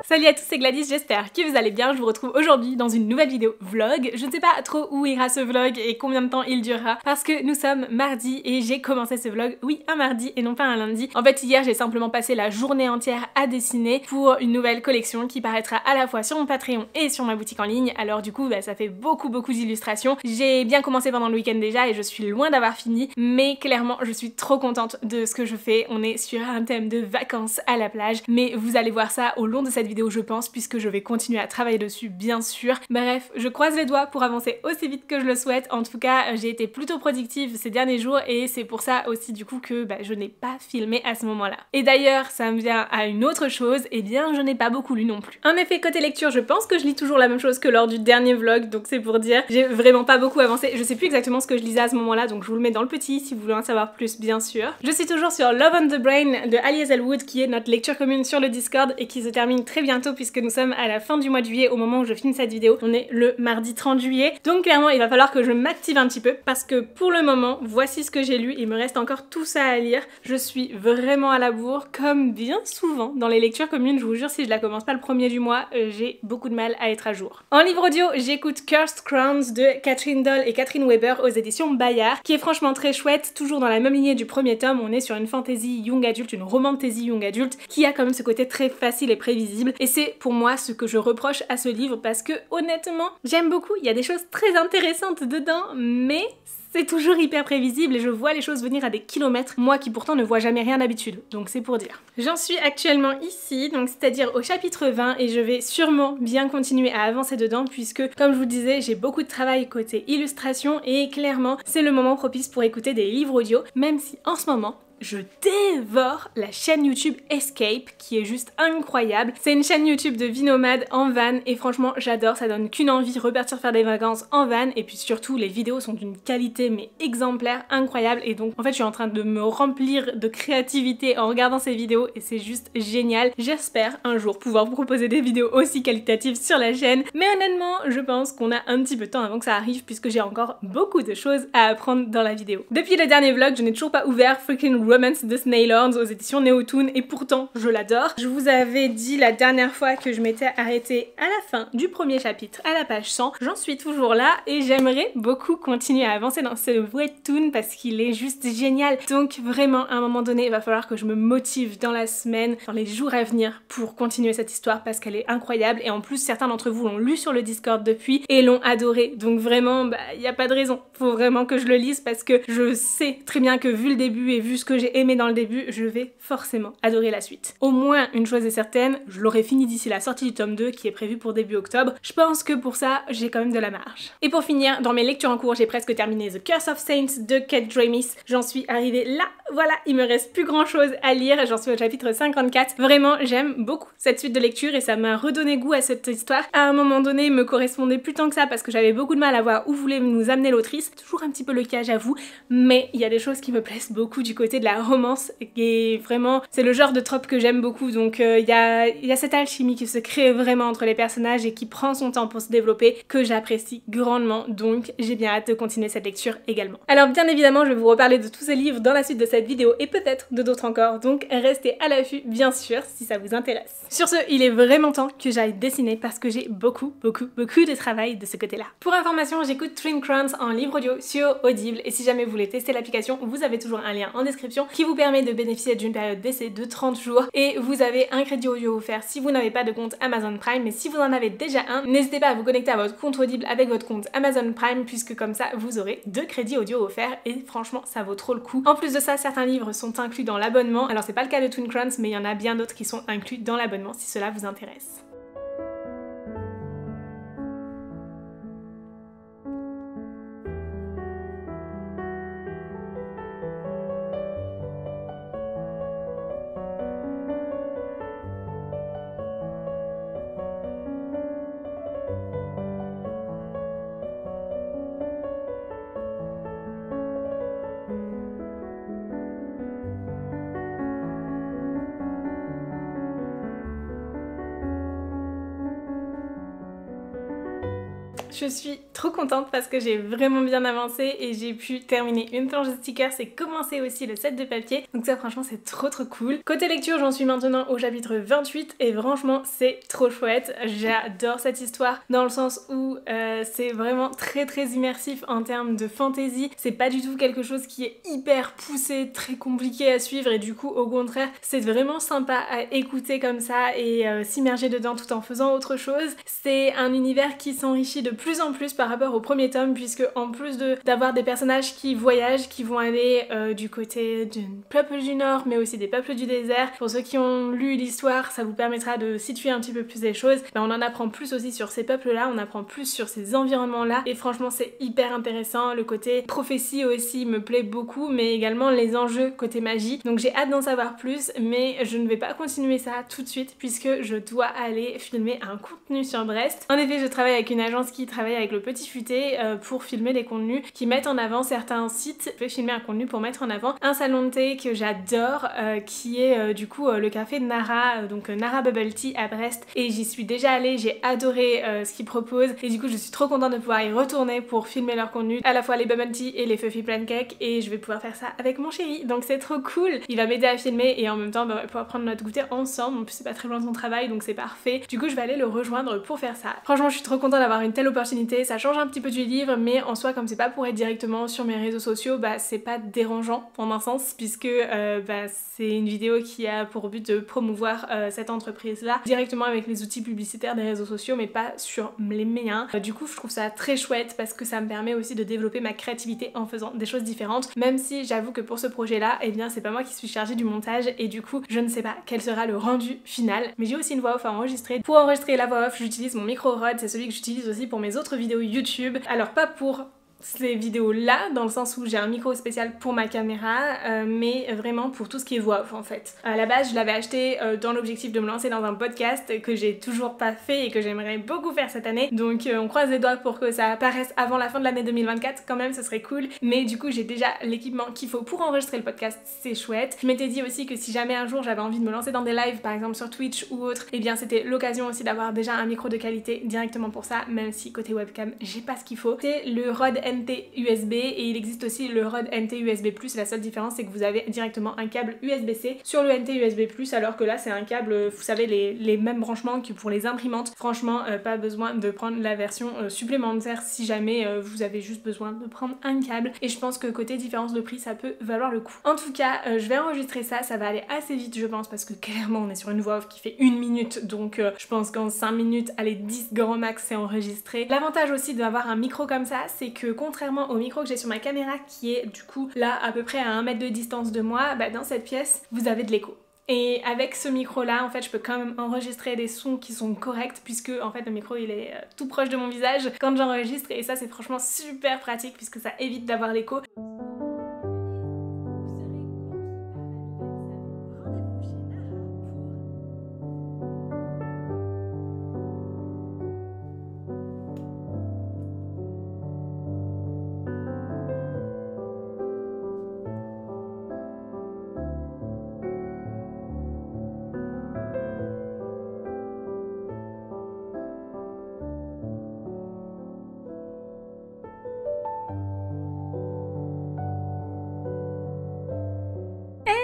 Salut à tous, c'est Gladys, j'espère que vous allez bien. Je vous retrouve aujourd'hui dans une nouvelle vidéo vlog. Je ne sais pas trop où ira ce vlog et combien de temps il durera parce que nous sommes mardi et j'ai commencé ce vlog, oui, un mardi et non pas un lundi. En fait, hier, j'ai simplement passé la journée entière à dessiner pour une nouvelle collection qui paraîtra à la fois sur mon Patreon et sur ma boutique en ligne. Alors du coup, ça fait beaucoup d'illustrations. J'ai bien commencé pendant le week-end déjà et je suis loin d'avoir fini, mais clairement, je suis trop contente de ce que je fais. On est sur un thème de vacances à la plage, mais vous allez voir ça au long de cette vidéo, je pense, puisque je vais continuer à travailler dessus, bien sûr. Bref, je croise les doigts pour avancer aussi vite que je le souhaite. En tout cas, j'ai été plutôt productive ces derniers jours et c'est pour ça aussi du coup que je n'ai pas filmé à ce moment-là. Et d'ailleurs, ça me vient à une autre chose, et bien je n'ai pas beaucoup lu non plus. En effet, côté lecture, je pense que je lis toujours la même chose que lors du dernier vlog, donc c'est pour dire, j'ai vraiment pas beaucoup avancé. Je sais plus exactement ce que je lisais à ce moment-là, donc je vous le mets dans le petit si vous voulez en savoir plus, bien sûr. Je suis toujours sur Love on the Brain de Ali Hazelwood, qui est notre lecture commune sur le Discord et qui se termine très bientôt puisque nous sommes à la fin du mois de juillet au moment où je filme cette vidéo. On est le mardi 30 juillet. Donc clairement, il va falloir que je m'active un petit peu parce que pour le moment, voici ce que j'ai lu. Il me reste encore tout ça à lire. Je suis vraiment à la bourre, comme bien souvent dans les lectures communes. Je vous jure, si je la commence pas le premier du mois, j'ai beaucoup de mal à être à jour. En livre audio, j'écoute Cursed Crowns de Catherine Doll et Catherine Weber aux éditions Bayard, qui est franchement très chouette, toujours dans la même lignée du premier tome. On est sur une fantasy young adulte, une romantasy young adulte, qui a quand même ce côté très facile et prévisible. Et c'est pour moi ce que je reproche à ce livre parce que honnêtement, j'aime beaucoup. Il y a des choses très intéressantes dedans, mais c'est toujours hyper prévisible et je vois les choses venir à des kilomètres, moi qui pourtant ne vois jamais rien d'habitude, donc c'est pour dire. J'en suis actuellement ici, donc c'est-à-dire au chapitre 20 et je vais sûrement bien continuer à avancer dedans puisque, comme je vous disais, j'ai beaucoup de travail côté illustration et clairement, c'est le moment propice pour écouter des livres audio, même si en ce moment, je dévore la chaîne YouTube Escape qui est juste incroyable. C'est une chaîne YouTube de vie nomade en van et franchement j'adore, ça donne qu'une envie, repartir faire des vacances en van et puis surtout les vidéos sont d'une qualité mais exemplaire, incroyable et donc en fait je suis en train de me remplir de créativité en regardant ces vidéos et c'est juste génial. J'espère un jour pouvoir vous proposer des vidéos aussi qualitatives sur la chaîne mais honnêtement je pense qu'on a un petit peu de temps avant que ça arrive puisque j'ai encore beaucoup de choses à apprendre dans la vidéo. Depuis le dernier vlog, je n'ai toujours pas ouvert Freaking Romance de Snailorns aux éditions Neotoon et pourtant je l'adore. Je vous avais dit la dernière fois que je m'étais arrêtée à la fin du premier chapitre à la page 100. J'en suis toujours là et j'aimerais beaucoup continuer à avancer dans ce webtoon parce qu'il est juste génial. Donc vraiment à un moment donné il va falloir que je me motive dans la semaine, dans les jours à venir pour continuer cette histoire parce qu'elle est incroyable et en plus certains d'entre vous l'ont lu sur le Discord depuis et l'ont adoré. Donc vraiment il n'y a pas de raison. Faut vraiment que je le lise parce que je sais très bien que vu le début et vu ce que j'ai aimé dans le début, je vais forcément adorer la suite. Au moins, une chose est certaine, je l'aurai fini d'ici la sortie du tome 2 qui est prévu pour début octobre. Je pense que pour ça, j'ai quand même de la marge. Et pour finir, dans mes lectures en cours, j'ai presque terminé The Curse of Saints de Kate Dramis. J'en suis arrivée là, voilà, il me reste plus grand chose à lire, j'en suis au chapitre 54. Vraiment, j'aime beaucoup cette suite de lecture et ça m'a redonné goût à cette histoire. À un moment donné, il me correspondait plus tant que ça parce que j'avais beaucoup de mal à voir où voulait nous amener l'autrice. Toujours un petit peu le cas, j'avoue, mais il y a des choses qui me plaisent beaucoup du côté de la romance et vraiment c'est le genre de trope que j'aime beaucoup donc il y a cette alchimie qui se crée vraiment entre les personnages et qui prend son temps pour se développer que j'apprécie grandement donc j'ai bien hâte de continuer cette lecture également. Alors bien évidemment je vais vous reparler de tous ces livres dans la suite de cette vidéo et peut-être de d'autres encore donc restez à l'affût bien sûr si ça vous intéresse. Sur ce il est vraiment temps que j'aille dessiner parce que j'ai beaucoup de travail de ce côté là. Pour information j'écoute Twin Crowns en livre audio sur Audible et si jamais vous voulez tester l'application vous avez toujours un lien en description qui vous permet de bénéficier d'une période d'essai de 30 jours et vous avez un crédit audio offert si vous n'avez pas de compte Amazon Prime mais si vous en avez déjà un, n'hésitez pas à vous connecter à votre compte Audible avec votre compte Amazon Prime puisque comme ça vous aurez 2 crédits audio offerts et franchement ça vaut trop le coup. En plus de ça, certains livres sont inclus dans l'abonnement, alors c'est pas le cas de Twin Crowns mais il y en a bien d'autres qui sont inclus dans l'abonnement si cela vous intéresse. Je suis trop contente parce que j'ai vraiment bien avancé et j'ai pu terminer une planche de stickers et commencer aussi le set de papier. Donc ça franchement c'est trop cool. Côté lecture, j'en suis maintenant au chapitre 28 et franchement c'est trop chouette. J'adore cette histoire dans le sens où c'est vraiment très immersif en termes de fantasy. C'est pas du tout quelque chose qui est hyper poussé, très compliqué à suivre et du coup au contraire c'est vraiment sympa à écouter comme ça et s'immerger dedans tout en faisant autre chose. C'est un univers qui s'enrichit de plus en plus par rapport au premier tome puisque en plus d'avoir des personnages qui voyagent, qui vont aller du côté du peuple du Nord mais aussi des peuples du désert, pour ceux qui ont lu l'histoire ça vous permettra de situer un petit peu plus les choses. Ben, on en apprend plus aussi sur ces peuples là, on apprend plus sur ces environnements là et franchement c'est hyper intéressant. Le côté prophétie aussi me plaît beaucoup mais également les enjeux côté magie, donc j'ai hâte d'en savoir plus mais je ne vais pas continuer ça tout de suite puisque je dois aller filmer un contenu sur Brest. En effet je travaille avec une agence qui travaille avec le Petit Futé pour filmer des contenus qui mettent en avant certains sites. Je vais filmer un contenu pour mettre en avant un salon de thé que j'adore qui est du coup le café de Nara, donc Nara Bubble Tea à Brest et j'y suis déjà allée, j'ai adoré ce qu'ils proposent et du coup je suis trop contente de pouvoir y retourner pour filmer leur contenu, à la fois les bubble tea et les fluffy pancakes et je vais pouvoir faire ça avec mon chéri donc c'est trop cool. Il va m'aider à filmer et en même temps on va pouvoir prendre notre goûter ensemble, en plus c'est pas très loin de son travail donc c'est parfait. Du coup je vais aller le rejoindre pour faire ça. Franchement je suis trop contente d'avoir une telle opportunité, ça change un petit peu du livre mais en soi comme c'est pas pour être directement sur mes réseaux sociaux bah c'est pas dérangeant en un sens puisque c'est une vidéo qui a pour but de promouvoir cette entreprise là directement avec les outils publicitaires des réseaux sociaux mais pas sur les miens. Du coup je trouve ça très chouette parce que ça me permet aussi de développer ma créativité en faisant des choses différentes, même si j'avoue que pour ce projet là eh bien c'est pas moi qui suis chargée du montage et du coup je ne sais pas quel sera le rendu final, mais j'ai aussi une voix off à enregistrer. Pour enregistrer la voix off j'utilise mon micro Rode, c'est celui que j'utilise aussi pour mes autres vidéos YouTube. Alors pas pour ces vidéos là dans le sens où j'ai un micro spécial pour ma caméra mais vraiment pour tout ce qui est voix off en fait. À la base je l'avais acheté dans l'objectif de me lancer dans un podcast que j'ai toujours pas fait et que j'aimerais beaucoup faire cette année, donc on croise les doigts pour que ça apparaisse avant la fin de l'année 2024 quand même, ce serait cool, mais du coup j'ai déjà l'équipement qu'il faut pour enregistrer le podcast, c'est chouette. Je m'étais dit aussi que si jamais un jour j'avais envie de me lancer dans des lives par exemple sur Twitch ou autre, et bien c'était l'occasion aussi d'avoir déjà un micro de qualité directement pour ça, même si côté webcam j'ai pas ce qu'il faut. C'est le Rode NT USB et il existe aussi le Rode NT USB+, la seule différence c'est que vous avez directement un câble USB-C sur le NT USB+, alors que là c'est un câble, vous savez les mêmes branchements que pour les imprimantes. Franchement pas besoin de prendre la version supplémentaire si jamais vous avez juste besoin de prendre un câble, et je pense que côté différence de prix ça peut valoir le coup. En tout cas je vais enregistrer ça va aller assez vite je pense parce que clairement on est sur une voix off qui fait 1 minute, donc je pense qu'en 5 minutes, allez 10 grand max c'est enregistré. L'avantage aussi d'avoir un micro comme ça c'est que contrairement au micro que j'ai sur ma caméra qui est du coup là à peu près à 1 mètre de distance de moi, bah dans cette pièce vous avez de l'écho. Et avec ce micro là en fait je peux quand même enregistrer des sons qui sont corrects puisque en fait le micro il est tout proche de mon visage quand j'enregistre et ça c'est franchement super pratique puisque ça évite d'avoir l'écho.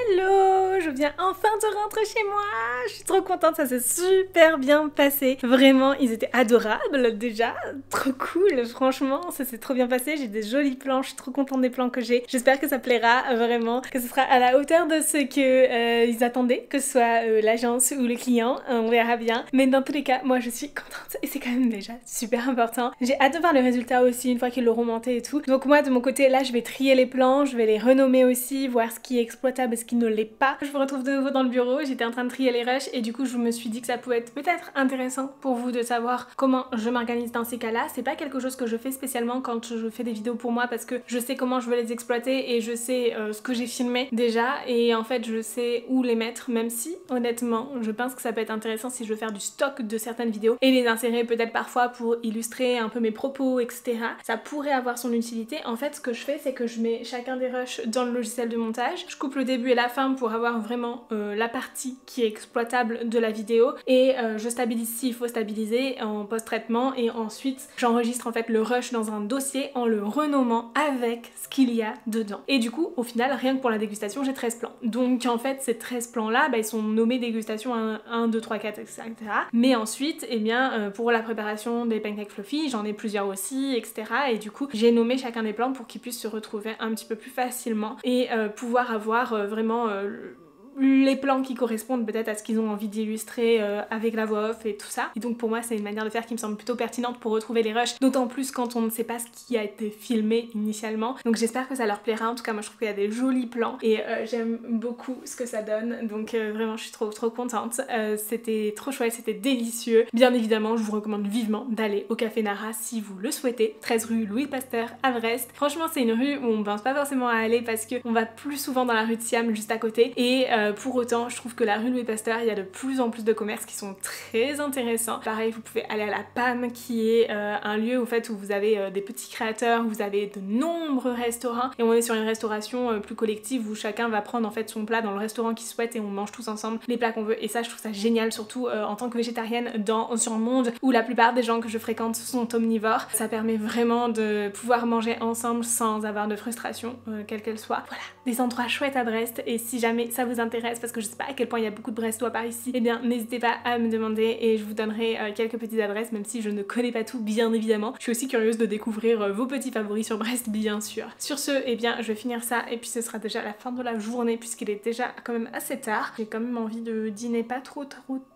Hello, je viens enfin de rentrer chez moi, je suis trop contente, ça s'est super bien passé. Vraiment, ils étaient adorables déjà, trop cool, franchement, ça s'est trop bien passé, j'ai des jolis plans, je suis trop contente des plans que j'ai. J'espère que ça plaira vraiment, que ce sera à la hauteur de ce que ils attendaient, que ce soit l'agence ou le client, on verra bien. Mais dans tous les cas, moi je suis contente et c'est quand même déjà super important. J'ai hâte de voir le résultat aussi une fois qu'ils l'auront monté et tout. Donc moi de mon côté là je vais trier les plans, je vais les renommer aussi, voir ce qui est exploitable et ce qui ne l'est pas. Je vous retrouve de nouveau dans le bureau, j'étais en train de trier les rushs et du coup je me suis dit que ça pouvait être peut-être intéressant pour vous de savoir comment je m'organise dans ces cas-là. C'est pas quelque chose que je fais spécialement quand je fais des vidéos pour moi parce que je sais comment je veux les exploiter et je sais ce que j'ai filmé déjà et en fait je sais où les mettre, même si honnêtement je pense que ça peut être intéressant si je veux faire du stock de certaines vidéos et les insérer peut-être parfois pour illustrer un peu mes propos etc. Ça pourrait avoir son utilité. En fait ce que je fais c'est que je mets chacun des rushs dans le logiciel de montage, je coupe le début et la fin pour avoir vraiment vraiment la partie qui est exploitable de la vidéo et je stabilise s'il faut stabiliser en post-traitement et ensuite j'enregistre en fait le rush dans un dossier en le renommant avec ce qu'il y a dedans. Et du coup au final rien que pour la dégustation j'ai 13 plans. Donc en fait ces 13 plans là ils sont nommés dégustation 1, 2, 3, 4 etc. Mais ensuite eh bien pour la préparation des pancakes fluffy j'en ai plusieurs aussi etc. Et du coup j'ai nommé chacun des plans pour qu'ils puissent se retrouver un petit peu plus facilement et pouvoir avoir vraiment les plans qui correspondent peut-être à ce qu'ils ont envie d'illustrer avec la voix off et tout ça. Et donc pour moi c'est une manière de faire qui me semble plutôt pertinente pour retrouver les rushs, d'autant plus quand on ne sait pas ce qui a été filmé initialement. Donc j'espère que ça leur plaira, en tout cas moi je trouve qu'il y a des jolis plans et j'aime beaucoup ce que ça donne, donc vraiment je suis trop contente. C'était trop chouette, c'était délicieux. Bien évidemment je vous recommande vivement d'aller au Café Nara si vous le souhaitez, 13 rue Louis Pasteur à Brest. Franchement c'est une rue où on pense pas forcément à aller parce qu'on va plus souvent dans la rue de Siam juste à côté et pour autant je trouve que la rue Louis Pasteur il y a de plus en plus de commerces qui sont très intéressants. Pareil vous pouvez aller à la PAM qui est un lieu au fait où vous avez des petits créateurs, vous avez de nombreux restaurants et on est sur une restauration plus collective où chacun va prendre en fait son plat dans le restaurant qu'il souhaite et on mange tous ensemble les plats qu'on veut et ça je trouve ça génial surtout en tant que végétarienne sur un monde où la plupart des gens que je fréquente sont omnivores. Ça permet vraiment de pouvoir manger ensemble sans avoir de frustration quelle qu'elle soit. Voilà, des endroits chouettes à Brest et si jamais ça vous intéresse parce que je sais pas à quel point il y a beaucoup de Brestois par ici, et bien n'hésitez pas à me demander et je vous donnerai quelques petites adresses même si je ne connais pas tout bien évidemment. Je suis aussi curieuse de découvrir vos petits favoris sur Brest bien sûr. Sur ce, eh bien je vais finir ça et puis ce sera déjà la fin de la journée puisqu'il est déjà quand même assez tard. J'ai quand même envie de dîner pas trop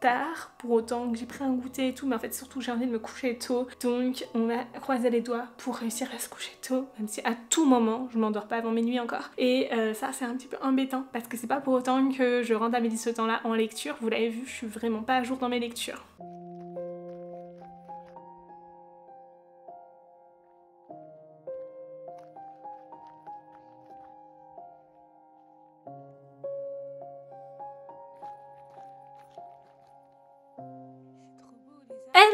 tard pour autant que j'ai pris un goûter et tout, mais en fait surtout j'ai envie de me coucher tôt, donc on va croiser les doigts pour réussir à se coucher tôt même si à tout moment je m'endors pas avant minuit encore et ça c'est un petit peu embêtant parce que c'est pas pour autant que je rentabilise ce temps là en lecture. Vous l'avez vu, je suis vraiment pas à jour dans mes lectures.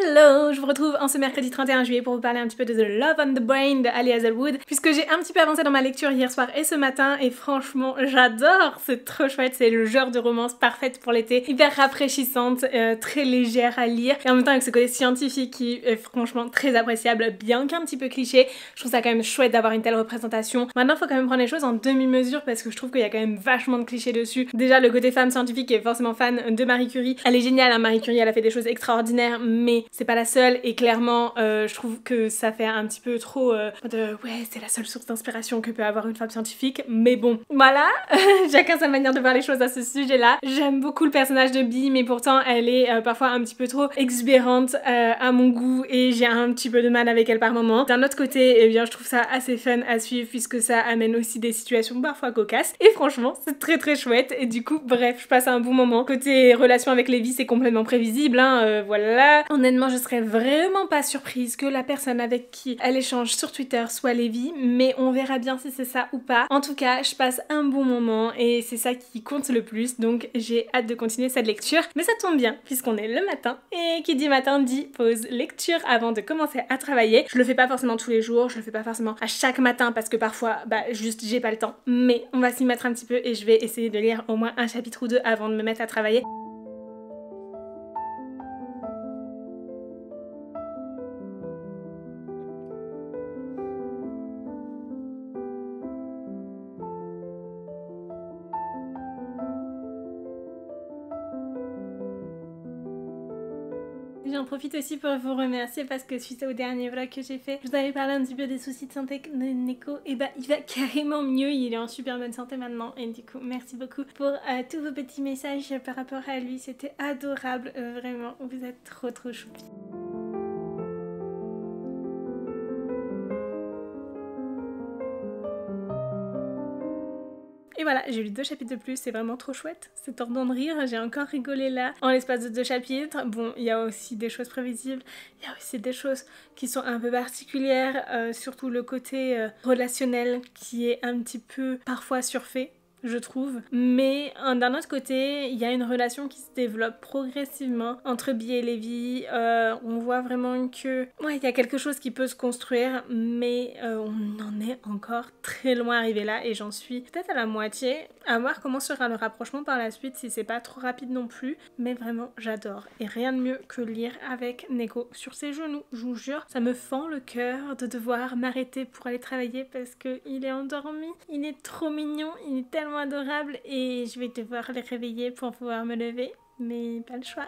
Hello, je vous retrouve en ce mercredi 31 juillet pour vous parler un petit peu de The Love on the Brain de Ali Hazelwood puisque j'ai un petit peu avancé dans ma lecture hier soir et ce matin et franchement j'adore, c'est trop chouette, c'est le genre de romance parfaite pour l'été, hyper rafraîchissante, très légère à lire et en même temps avec ce côté scientifique qui est franchement très appréciable bien qu'un petit peu cliché. Je trouve ça quand même chouette d'avoir une telle représentation. Maintenant faut quand même prendre les choses en demi-mesure parce que je trouve qu'il y a quand même vachement de clichés dessus. Déjà le côté femme scientifique qui est forcément fan de Marie Curie, elle est géniale hein, Marie Curie elle a fait des choses extraordinaires mais c'est pas la seule et clairement je trouve que ça fait un petit peu trop ouais c'est la seule source d'inspiration que peut avoir une femme scientifique mais bon voilà chacun sa manière de voir les choses à ce sujet là. J'aime beaucoup le personnage de Bee mais pourtant elle est parfois un petit peu trop exubérante à mon goût et j'ai un petit peu de mal avec elle par moment. D'un autre côté eh bien je trouve ça assez fun à suivre puisque ça amène aussi des situations parfois cocasses et franchement c'est très chouette et du coup bref je passe un bon moment. Côté relation avec Lévi c'est complètement prévisible hein, voilà. Honnêtement je serais vraiment pas surprise que la personne avec qui elle échange sur Twitter soit Lévi mais on verra bien si c'est ça ou pas. En tout cas je passe un bon moment et c'est ça qui compte le plus donc j'ai hâte de continuer cette lecture mais ça tombe bien puisqu'on est le matin et qui dit matin dit pause lecture avant de commencer à travailler. Je le fais pas forcément tous les jours, je le fais pas forcément à chaque matin parce que parfois juste j'ai pas le temps mais on va s'y mettre un petit peu et je vais essayer de lire au moins un chapitre ou deux avant de me mettre à travailler. J'en profite aussi pour vous remercier parce que suite au dernier vlog que j'ai fait, je vous avais parlé un petit peu des soucis de santé de Neko et il va carrément mieux, il est en super bonne santé maintenant et du coup merci beaucoup pour tous vos petits messages par rapport à lui, c'était adorable, vraiment, vous êtes trop choupi. Et voilà, j'ai lu 2 chapitres de plus, c'est vraiment trop chouette, c'est tordant de rire, j'ai encore rigolé là en l'espace de 2 chapitres. Bon, il y a aussi des choses prévisibles, il y a aussi des choses qui sont un peu particulières, surtout le côté relationnel qui est un petit peu parfois surfait. je trouve. Mais d'un autre côté, il y a une relation qui se développe progressivement entre Bee et Levi. On voit vraiment que il y a quelque chose qui peut se construire, mais on en est encore très loin arrivé là et j'en suis peut-être à la moitié. À voir comment sera le rapprochement par la suite, si c'est pas trop rapide non plus. Mais vraiment, j'adore. Et rien de mieux que lire avec Neko sur ses genoux. Je vous jure, ça me fend le cœur de devoir m'arrêter pour aller travailler parce qu'il est endormi. Il est trop mignon, il est tellement adorable et je vais devoir le réveiller pour pouvoir me lever. Mais pas le choix.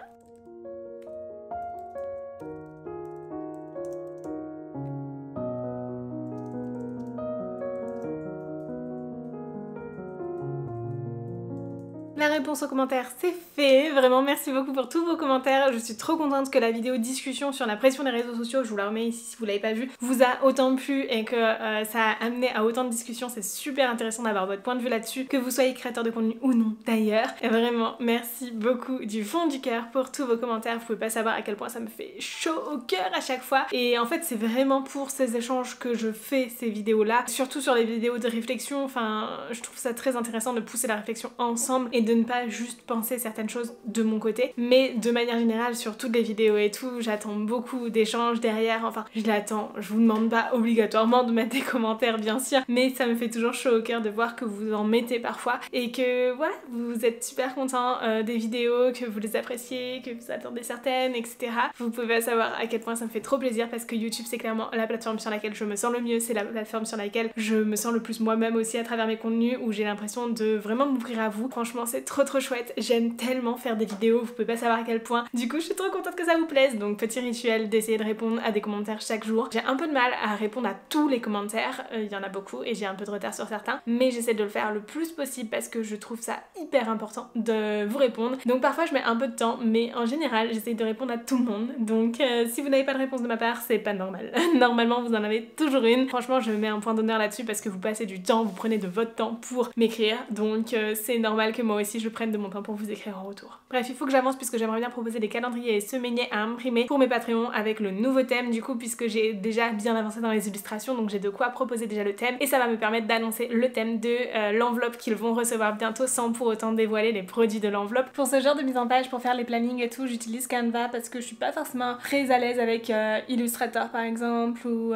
La réponse aux commentaires, c'est fait. Vraiment, merci beaucoup pour tous vos commentaires. Je suis trop contente que la vidéo discussion sur la pression des réseaux sociaux, je vous la remets ici si vous l'avez pas vue, vous a autant plu et que ça a amené à autant de discussions. C'est super intéressant d'avoir votre point de vue là-dessus, que vous soyez créateur de contenu ou non d'ailleurs. Et vraiment, merci beaucoup du fond du cœur pour tous vos commentaires. Vous pouvez pas savoir à quel point ça me fait chaud au cœur à chaque fois. Et en fait, c'est vraiment pour ces échanges que je fais ces vidéos-là. Surtout sur les vidéos de réflexion, enfin, je trouve ça très intéressant de pousser la réflexion ensemble et de ne pas juste penser certaines choses de mon côté, mais de manière générale sur toutes les vidéos et tout, j'attends beaucoup d'échanges derrière, enfin je l'attends, je vous demande pas obligatoirement de mettre des commentaires bien sûr, mais ça me fait toujours chaud au cœur de voir que vous en mettez parfois et que voilà, vous êtes super content des vidéos, que vous les appréciez, que vous attendez certaines, etc. Vous pouvez pas savoir à quel point ça me fait trop plaisir parce que YouTube c'est clairement la plateforme sur laquelle je me sens le mieux, c'est la plateforme sur laquelle je me sens le plus moi-même aussi à travers mes contenus, où j'ai l'impression de vraiment m'ouvrir à vous. Franchement c'est trop chouette, j'aime tellement faire des vidéos, vous pouvez pas savoir à quel point. Du coup je suis trop contente que ça vous plaise, donc petit rituel d'essayer de répondre à des commentaires chaque jour. J'ai un peu de mal à répondre à tous les commentaires, il y en a beaucoup et j'ai un peu de retard sur certains, mais j'essaie de le faire le plus possible parce que je trouve ça hyper important de vous répondre. Donc parfois je mets un peu de temps, mais en général j'essaie de répondre à tout le monde, donc si vous n'avez pas de réponse de ma part, c'est pas normal. Normalement vous en avez toujours une. Franchement je mets un point d'honneur là-dessus parce que vous passez du temps, vous prenez de votre temps pour m'écrire, donc c'est normal que moi aussi je prenne de mon temps pour vous écrire en retour. Bref, il faut que j'avance puisque j'aimerais bien proposer des calendriers semainiers à imprimer pour mes Patreons avec le nouveau thème du coup, puisque j'ai déjà bien avancé dans les illustrations, donc j'ai de quoi proposer déjà le thème et ça va me permettre d'annoncer le thème de l'enveloppe qu'ils vont recevoir bientôt sans pour autant dévoiler les produits de l'enveloppe. Pour ce genre de mise en page, pour faire les plannings et tout, j'utilise Canva parce que je suis pas forcément très à l'aise avec Illustrator par exemple ou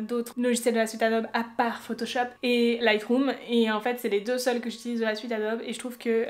d'autres logiciels de la suite Adobe à part Photoshop et Lightroom, et en fait c'est les deux seuls que j'utilise de la suite Adobe et je trouve que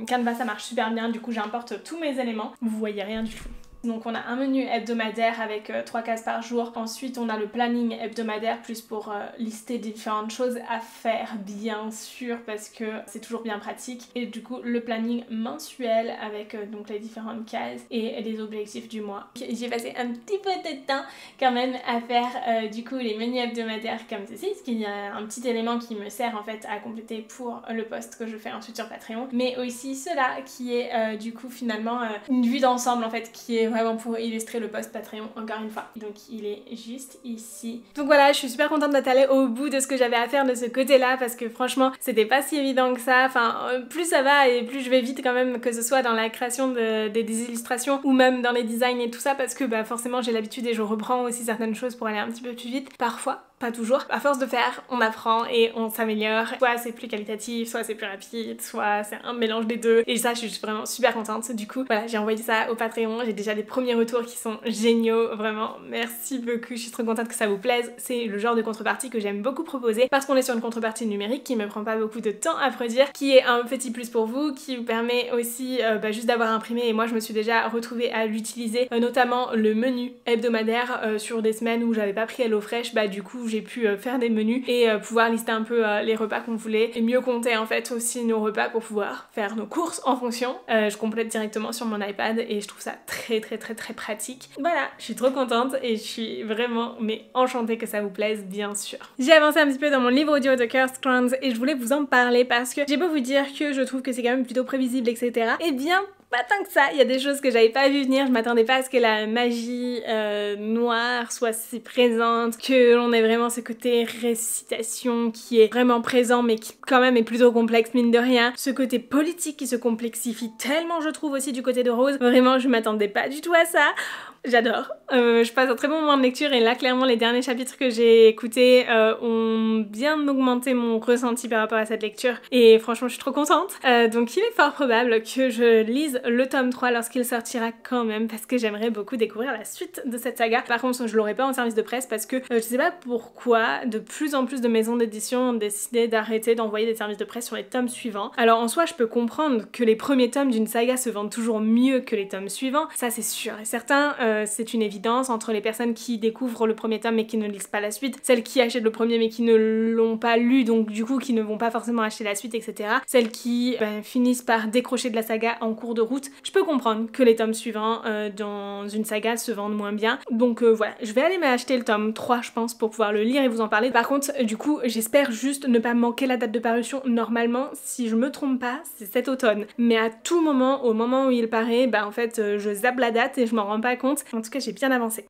Canva ça marche super bien, du coup j'importe tous mes éléments, vous voyez rien du tout. Donc on a un menu hebdomadaire avec 3 cases par jour. Ensuite on a le planning hebdomadaire plus pour lister différentes choses à faire bien sûr parce que c'est toujours bien pratique. Et du coup le planning mensuel avec donc les différentes cases et les objectifs du mois. J'ai passé un petit peu de temps quand même à faire du coup les menus hebdomadaires comme ceci, parce qu'il y a un petit élément qui me sert en fait à compléter pour le post que je fais ensuite sur Patreon. Mais aussi cela qui est du coup finalement une vue d'ensemble en fait qui est vraiment pour illustrer le post Patreon encore une fois. Donc il est juste ici. Donc voilà, je suis super contente d'être allée au bout de ce que j'avais à faire de ce côté là parce que franchement c'était pas si évident que ça. Enfin plus ça va et plus je vais vite quand même, que ce soit dans la création des illustrations ou même dans les designs et tout ça, parce que bah forcément j'ai l'habitude et je reprends aussi certaines choses pour aller un petit peu plus vite parfois. Pas toujours. À force de faire, on apprend et on s'améliore. Soit c'est plus qualitatif, soit c'est plus rapide, soit c'est un mélange des deux. Et ça, je suis vraiment super contente. Du coup, voilà, j'ai envoyé ça au Patreon. J'ai déjà des premiers retours qui sont géniaux. Vraiment, merci beaucoup. Je suis trop contente que ça vous plaise. C'est le genre de contrepartie que j'aime beaucoup proposer parce qu'on est sur une contrepartie numérique qui me prend pas beaucoup de temps à produire, qui est un petit plus pour vous, qui vous permet aussi juste d'avoir imprimé. Et moi, je me suis déjà retrouvée à l'utiliser, notamment le menu hebdomadaire sur des semaines où j'avais pas pris HelloFresh. Bah du coup, j'ai pu faire des menus et pouvoir lister un peu les repas qu'on voulait et mieux compter en fait aussi nos repas pour pouvoir faire nos courses en fonction. Je complète directement sur mon iPad et je trouve ça très pratique. Voilà, je suis trop contente et je suis vraiment enchantée que ça vous plaise bien sûr. J'ai avancé un petit peu dans mon livre audio de Cursed Crowns et je voulais vous en parler parce que j'ai beau vous dire que je trouve que c'est quand même plutôt prévisible etc. Et bien pas tant que ça, il y a des choses que j'avais pas vu venir, je m'attendais pas à ce que la magie noire soit si présente, que l'on ait vraiment ce côté récitation qui est vraiment présent mais qui quand même est plutôt complexe mine de rien, ce côté politique qui se complexifie tellement je trouve aussi du côté de Rose, vraiment je m'attendais pas du tout à ça. J'adore. Je passe un très bon moment de lecture et là clairement les derniers chapitres que j'ai écoutés ont bien augmenté mon ressenti par rapport à cette lecture et franchement je suis trop contente. Donc il est fort probable que je lise le tome 3 lorsqu'il sortira quand même parce que j'aimerais beaucoup découvrir la suite de cette saga. Par contre je l'aurai pas en service de presse parce que je sais pas pourquoi de plus en plus de maisons d'édition ont décidé d'arrêter d'envoyer des services de presse sur les tomes suivants. Alors en soi je peux comprendre que les premiers tomes d'une saga se vendent toujours mieux que les tomes suivants, ça c'est sûr et certain. C'est une évidence entre les personnes qui découvrent le premier tome mais qui ne lisent pas la suite, celles qui achètent le premier mais qui ne l'ont pas lu donc du coup qui ne vont pas forcément acheter la suite, etc. Celles qui finissent par décrocher de la saga en cours de route. Je peux comprendre que les tomes suivants dans une saga se vendent moins bien. Donc voilà, je vais aller m'acheter le tome 3 je pense pour pouvoir le lire et vous en parler. Par contre du coup j'espère juste ne pas manquer la date de parution. Normalement si je me trompe pas c'est cet automne. Mais à tout moment, au moment où il paraît, en fait je zappe la date et je m'en rends pas compte. En tout cas, j'ai bien avancé.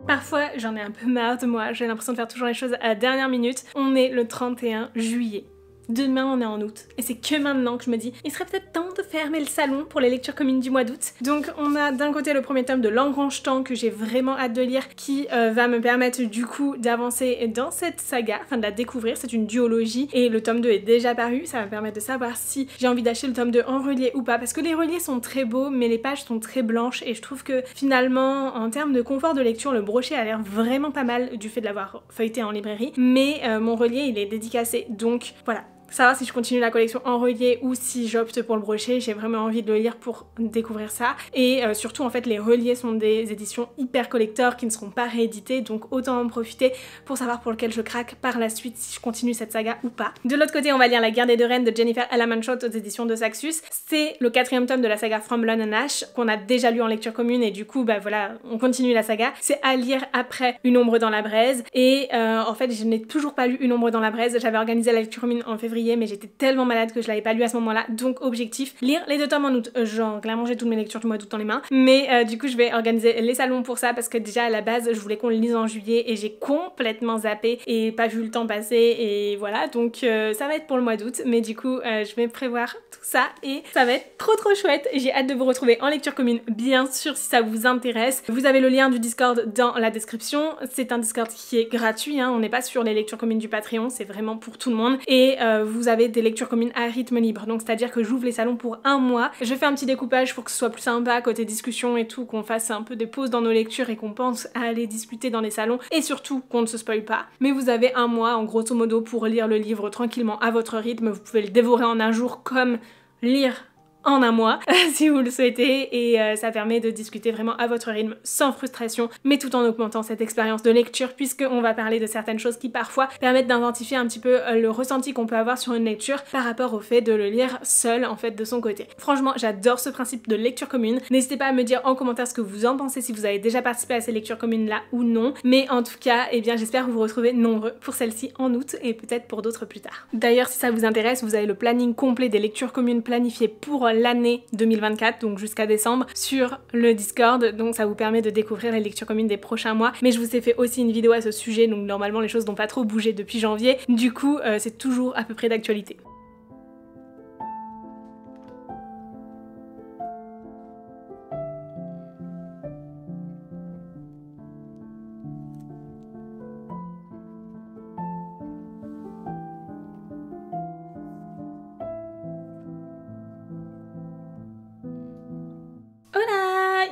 Parfois, j'en ai un peu marre de moi, j'ai l'impression de faire toujours les choses à la dernière minute. On est le 31 juillet. Demain on est en août et c'est que maintenant que je me dis il serait peut-être temps de fermer le salon pour les lectures communes du mois d'août. Donc on a d'un côté le premier tome de L'Engrange-Temps que j'ai vraiment hâte de lire qui va me permettre du coup d'avancer dans cette saga, enfin de la découvrir, c'est une duologie et le tome 2 est déjà paru, ça va me permettre de savoir si j'ai envie d'acheter le tome 2 en relié ou pas parce que les reliés sont très beaux mais les pages sont très blanches et je trouve que finalement en termes de confort de lecture le brochet a l'air vraiment pas mal du fait de l'avoir feuilleté en librairie mais mon relié il est dédicacé donc voilà. Savoir si je continue la collection en relié ou si j'opte pour le brochet, j'ai vraiment envie de le lire pour découvrir ça. Et surtout en fait les reliés sont des éditions hyper collector qui ne seront pas rééditées donc autant en profiter pour savoir pour lequel je craque par la suite si je continue cette saga ou pas. De l'autre côté on va lire La Guerre des deux reines de Jennifer Alamanchot aux éditions de Saxus. C'est le 4e tome de la saga From Lon & Ash qu'on a déjà lu en lecture commune et du coup voilà on continue la saga. C'est à lire après Une ombre dans la braise et en fait je n'ai toujours pas lu Une ombre dans la braise. J'avais organisé la lecture commune en février mais j'étais tellement malade que je l'avais pas lu à ce moment-là donc objectif lire les 2 tomes en août. Genre clairement j'ai toutes mes lectures du mois d'août dans les mains mais du coup je vais organiser les salons pour ça parce que déjà à la base je voulais qu'on le lise en juillet et j'ai complètement zappé et pas vu le temps passer et voilà donc ça va être pour le mois d'août mais du coup je vais prévoir tout ça et ça va être trop chouette. J'ai hâte de vous retrouver en lecture commune bien sûr si ça vous intéresse. Vous avez le lien du Discord dans la description, c'est un Discord qui est gratuit hein. On n'est pas sur les lectures communes du Patreon, c'est vraiment pour tout le monde et vous avez des lectures communes à rythme libre donc c'est à dire que j'ouvre les salons pour un mois. Je fais un petit découpage pour que ce soit plus sympa côté discussion et tout, qu'on fasse un peu des pauses dans nos lectures et qu'on pense à aller discuter dans les salons et surtout qu'on ne se spoil pas. Mais vous avez un mois en grosso modo pour lire le livre tranquillement à votre rythme, vous pouvez le dévorer en un jour comme lire en un mois si vous le souhaitez et ça permet de discuter vraiment à votre rythme sans frustration mais tout en augmentant cette expérience de lecture puisqu'on va parler de certaines choses qui parfois permettent d'identifier un petit peu le ressenti qu'on peut avoir sur une lecture par rapport au fait de le lire seul en fait de son côté. Franchement j'adore ce principe de lecture commune, n'hésitez pas à me dire en commentaire ce que vous en pensez si vous avez déjà participé à ces lectures communes là ou non mais en tout cas eh bien j'espère vous retrouver nombreux pour celle-ci en août et peut-être pour d'autres plus tard. D'ailleurs si ça vous intéresse vous avez le planning complet des lectures communes planifiées pour l'année 2024 donc jusqu'à décembre sur le Discord donc ça vous permet de découvrir les lectures communes des prochains mois mais je vous ai fait aussi une vidéo à ce sujet donc normalement les choses n'ont pas trop bougé depuis janvier du coup c'est toujours à peu près d'actualité.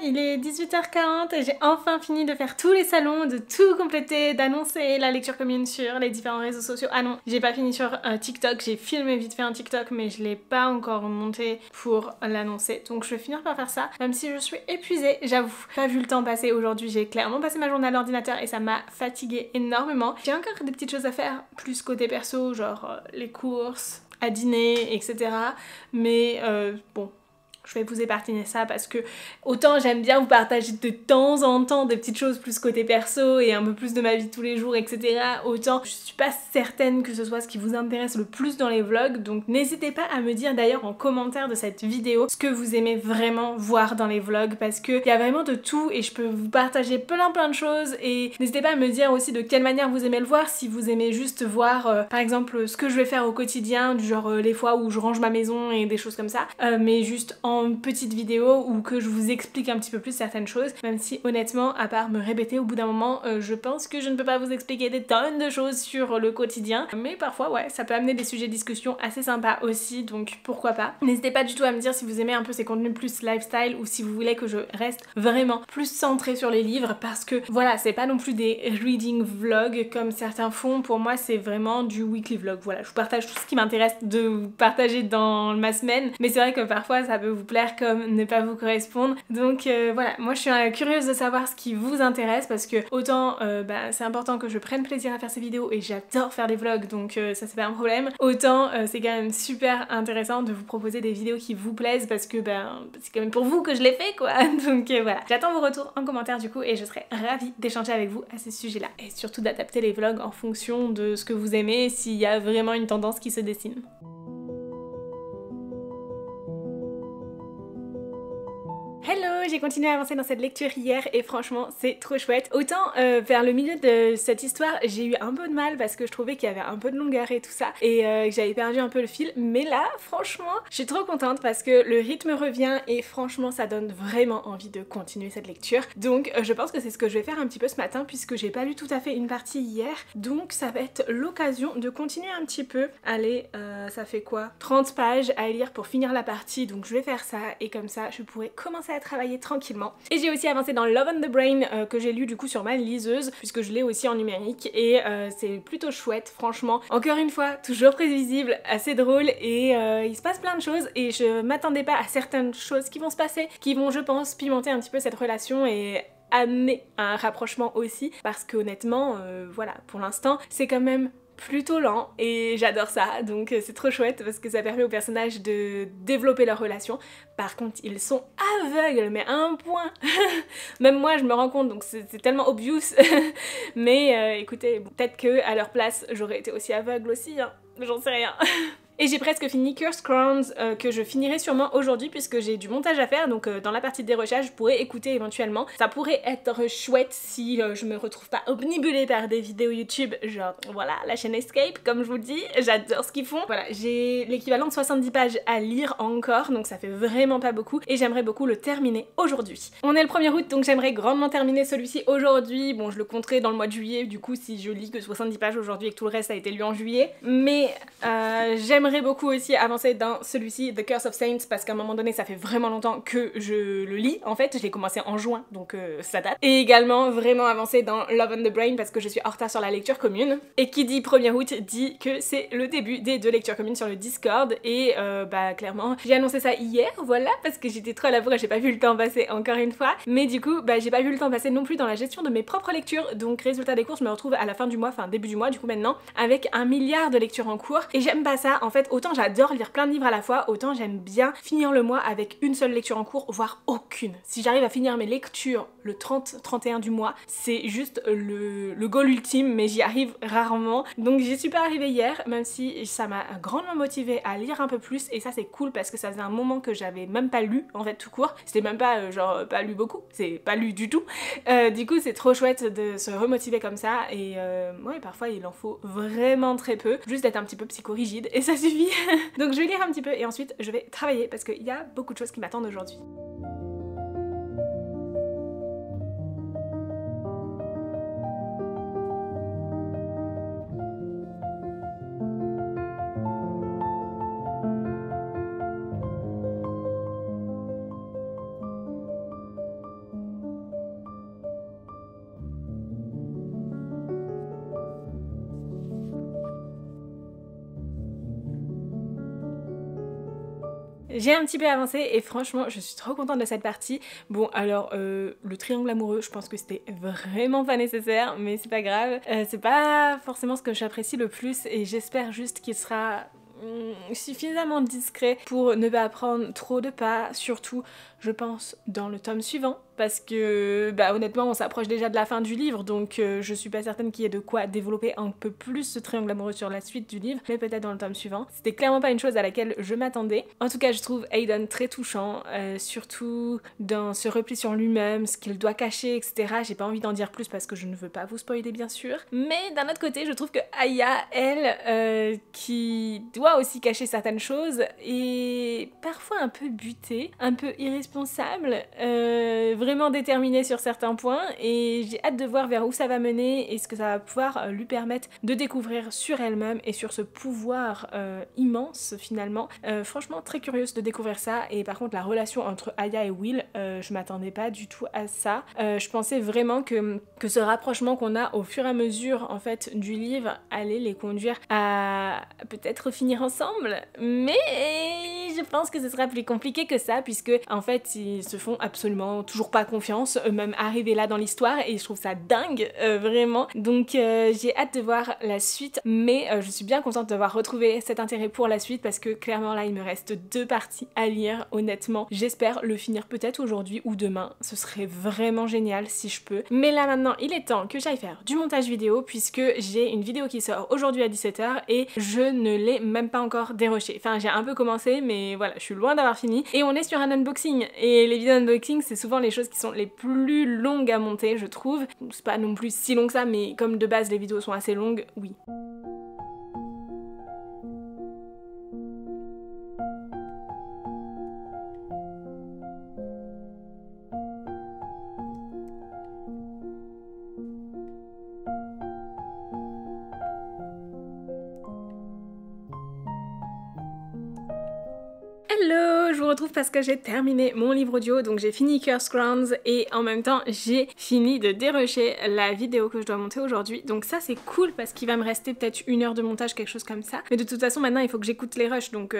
il est 18h40 et j'ai enfin fini de faire tous les salons, de tout compléter, d'annoncer la lecture commune sur les différents réseaux sociaux. Ah non, j'ai pas fini sur TikTok, j'ai filmé vite fait un TikTok mais je l'ai pas encore monté pour l'annoncer. Donc je vais finir par faire ça, même si je suis épuisée, j'avoue. Pas vu le temps passer aujourd'hui, j'ai clairement passé ma journée à l'ordinateur et ça m'a fatiguée énormément. J'ai encore des petites choses à faire, plus côté perso, genre les courses, à dîner, etc. Mais bon, je vais vous épargner ça parce que autant j'aime bien vous partager de temps en temps des petites choses plus côté perso et un peu plus de ma vie de tous les jours, etc. Autant je suis pas certaine que ce soit ce qui vous intéresse le plus dans les vlogs, donc n'hésitez pas à me dire d'ailleurs en commentaire de cette vidéo ce que vous aimez vraiment voir dans les vlogs, parce qu'il y a vraiment de tout et je peux vous partager plein de choses. Et n'hésitez pas à me dire aussi de quelle manière vous aimez le voir, si vous aimez juste voir par exemple ce que je vais faire au quotidien, du genre les fois où je range ma maison et des choses comme ça, mais juste en petite vidéo où que je vous explique un petit peu plus certaines choses, même si honnêtement à part me répéter au bout d'un moment je pense que je ne peux pas vous expliquer des tonnes de choses sur le quotidien, mais parfois ouais ça peut amener des sujets de discussion assez sympas aussi, donc pourquoi pas. N'hésitez pas du tout à me dire si vous aimez un peu ces contenus plus lifestyle ou si vous voulez que je reste vraiment plus centrée sur les livres, parce que voilà, c'est pas non plus des reading vlogs comme certains font. Pour moi c'est vraiment du weekly vlog. Voilà, je vous partage tout ce qui m'intéresse de vous partager dans ma semaine, mais c'est vrai que parfois ça peut vous plaire comme ne pas vous correspondre. Donc voilà, moi je suis curieuse de savoir ce qui vous intéresse, parce que autant c'est important que je prenne plaisir à faire ces vidéos et j'adore faire des vlogs, donc ça c'est pas un problème, autant c'est quand même super intéressant de vous proposer des vidéos qui vous plaisent, parce que c'est quand même pour vous que je l'ai fait quoi. Donc voilà, j'attends vos retours en commentaire du coup et je serai ravie d'échanger avec vous à ce sujet là, et surtout d'adapter les vlogs en fonction de ce que vous aimez, s'il y a vraiment une tendance qui se dessine. Hello, j'ai continué à avancer dans cette lecture hier et franchement c'est trop chouette. Autant vers le milieu de cette histoire j'ai eu un peu de mal parce que je trouvais qu'il y avait un peu de longueur et tout ça et que j'avais perdu un peu le fil, mais là franchement je suis trop contente parce que le rythme revient et franchement ça donne vraiment envie de continuer cette lecture. Donc je pense que c'est ce que je vais faire un petit peu ce matin, puisque j'ai pas lu tout à fait une partie hier, donc ça va être l'occasion de continuer un petit peu. Allez, ça fait quoi, 30 pages à lire pour finir la partie, donc je vais faire ça et comme ça je pourrai commencer à travailler tranquillement. Et j'ai aussi avancé dans Love on the Brain que j'ai lu du coup sur ma liseuse, puisque je l'ai aussi en numérique, et c'est plutôt chouette franchement. Encore une fois, toujours prévisible, assez drôle, et il se passe plein de choses et je m'attendais pas à certaines choses qui vont se passer, qui vont je pense pimenter un petit peu cette relation et amener un rapprochement aussi, parce que honnêtement voilà, pour l'instant c'est quand même plutôt lent et j'adore ça, donc c'est trop chouette parce que ça permet aux personnages de développer leur relation. Par contre ils sont aveugles, mais à un point même moi je me rends compte, donc c'est tellement obvious mais écoutez, bon, peut-être que à leur place j'aurais été aussi aveugle aussi, hein, j'en sais rien. Et j'ai presque fini Cursed Crowns que je finirai sûrement aujourd'hui puisque j'ai du montage à faire, donc dans la partie de dérochage je pourrais écouter éventuellement. Ça pourrait être chouette si je me retrouve pas omnibulée par des vidéos YouTube, genre voilà la chaîne Escape comme je vous le dis, j'adore ce qu'ils font. Voilà, j'ai l'équivalent de 70 pages à lire encore, donc ça fait vraiment pas beaucoup et j'aimerais beaucoup le terminer aujourd'hui. On est le 1er août donc j'aimerais grandement terminer celui-ci aujourd'hui. Bon, je le compterai dans le mois de juillet du coup si je lis que 70 pages aujourd'hui et que tout le reste a été lu en juillet, mais j'aimerais beaucoup aussi avancer dans celui-ci, The Curse of Saints, parce qu'à un moment donné ça fait vraiment longtemps que je le lis en fait, je l'ai commencé en juin donc ça date. Et également vraiment avancer dans Love on the Brain parce que je suis en retard sur la lecture commune, et qui dit 1er août dit que c'est le début des 2 lectures communes sur le Discord, et clairement j'ai annoncé ça hier, voilà, parce que j'étais trop à la bourre et j'ai pas vu le temps passer encore une fois, mais du coup j'ai pas vu le temps passer non plus dans la gestion de mes propres lectures, donc résultat des courses je me retrouve à la fin du mois, enfin début du mois du coup maintenant, avec 1 milliard de lectures en cours et j'aime pas ça en fait. Autant j'adore lire plein de livres à la fois, autant j'aime bien finir le mois avec une seule lecture en cours, voire aucune. Si j'arrive à finir mes lectures le 30-31 du mois, c'est juste le goal ultime, mais j'y arrive rarement. Donc j'y suis pas arrivée hier, même si ça m'a grandement motivée à lire un peu plus, et ça c'est cool parce que ça faisait un moment que j'avais même pas lu en fait tout court. C'était même pas genre pas lu beaucoup, c'est pas lu du tout. Du coup c'est trop chouette de se remotiver comme ça, et ouais, parfois il en faut vraiment très peu, juste d'être un petit peu psychorigide et ça suffit. Donc je vais lire un petit peu et ensuite je vais travailler parce qu'il y a beaucoup de choses qui m'attendent aujourd'hui. J'ai un petit peu avancé et franchement je suis trop contente de cette partie. Bon alors le triangle amoureux, je pense que c'était vraiment pas nécessaire, mais c'est pas grave. C'est pas forcément ce que j'apprécie le plus et j'espère juste qu'il sera suffisamment discret pour ne pas prendre trop de pas, surtout je pense dans le tome suivant, parce que bah honnêtement on s'approche déjà de la fin du livre, donc je suis pas certaine qu'il y ait de quoi développer un peu plus ce triangle amoureux sur la suite du livre, mais peut-être dans le tome suivant. C'était clairement pas une chose à laquelle je m'attendais. En tout cas je trouve Aiden très touchant, surtout dans ce repli sur lui-même, ce qu'il doit cacher, etc. J'ai pas envie d'en dire plus parce que je ne veux pas vous spoiler bien sûr, mais d'un autre côté je trouve que Aya, elle, qui doit aussi cacher certaines choses, est parfois un peu butée, un peu irresponsable, vraiment déterminée sur certains points, et j'ai hâte de voir vers où ça va mener et ce que ça va pouvoir lui permettre de découvrir sur elle-même et sur ce pouvoir immense finalement. Franchement très curieuse de découvrir ça, et par contre la relation entre Aya et Will, je m'attendais pas du tout à ça. Je pensais vraiment que ce rapprochement qu'on a au fur et à mesure en fait du livre allait les conduire à peut-être finir ensemble, mais je pense que ce sera plus compliqué que ça, puisque en fait ils se font absolument toujours pas confiance, même arrivés là dans l'histoire, et je trouve ça dingue vraiment. Donc j'ai hâte de voir la suite, mais je suis bien contente d'avoir retrouvé cet intérêt pour la suite, parce que clairement là il me reste 2 parties à lire. Honnêtement j'espère le finir peut-être aujourd'hui ou demain, ce serait vraiment génial si je peux. Mais là maintenant il est temps que j'aille faire du montage vidéo, puisque j'ai une vidéo qui sort aujourd'hui à 17 h et je ne l'ai même pas encore déroché. Enfin j'ai un peu commencé, mais voilà je suis loin d'avoir fini, et on est sur un unboxing, et les vidéos unboxing c'est souvent les choses qui sont les plus longues à monter je trouve. C'est pas non plus si long que ça, mais comme de base les vidéos sont assez longues, oui. Hello, je vous retrouve parce que j'ai terminé mon livre audio, donc j'ai fini Cursed Crowns et en même temps j'ai fini de dérusher la vidéo que je dois monter aujourd'hui, donc ça c'est cool parce qu'il va me rester peut-être 1 heure de montage, quelque chose comme ça, mais de toute façon maintenant il faut que j'écoute les rushs, donc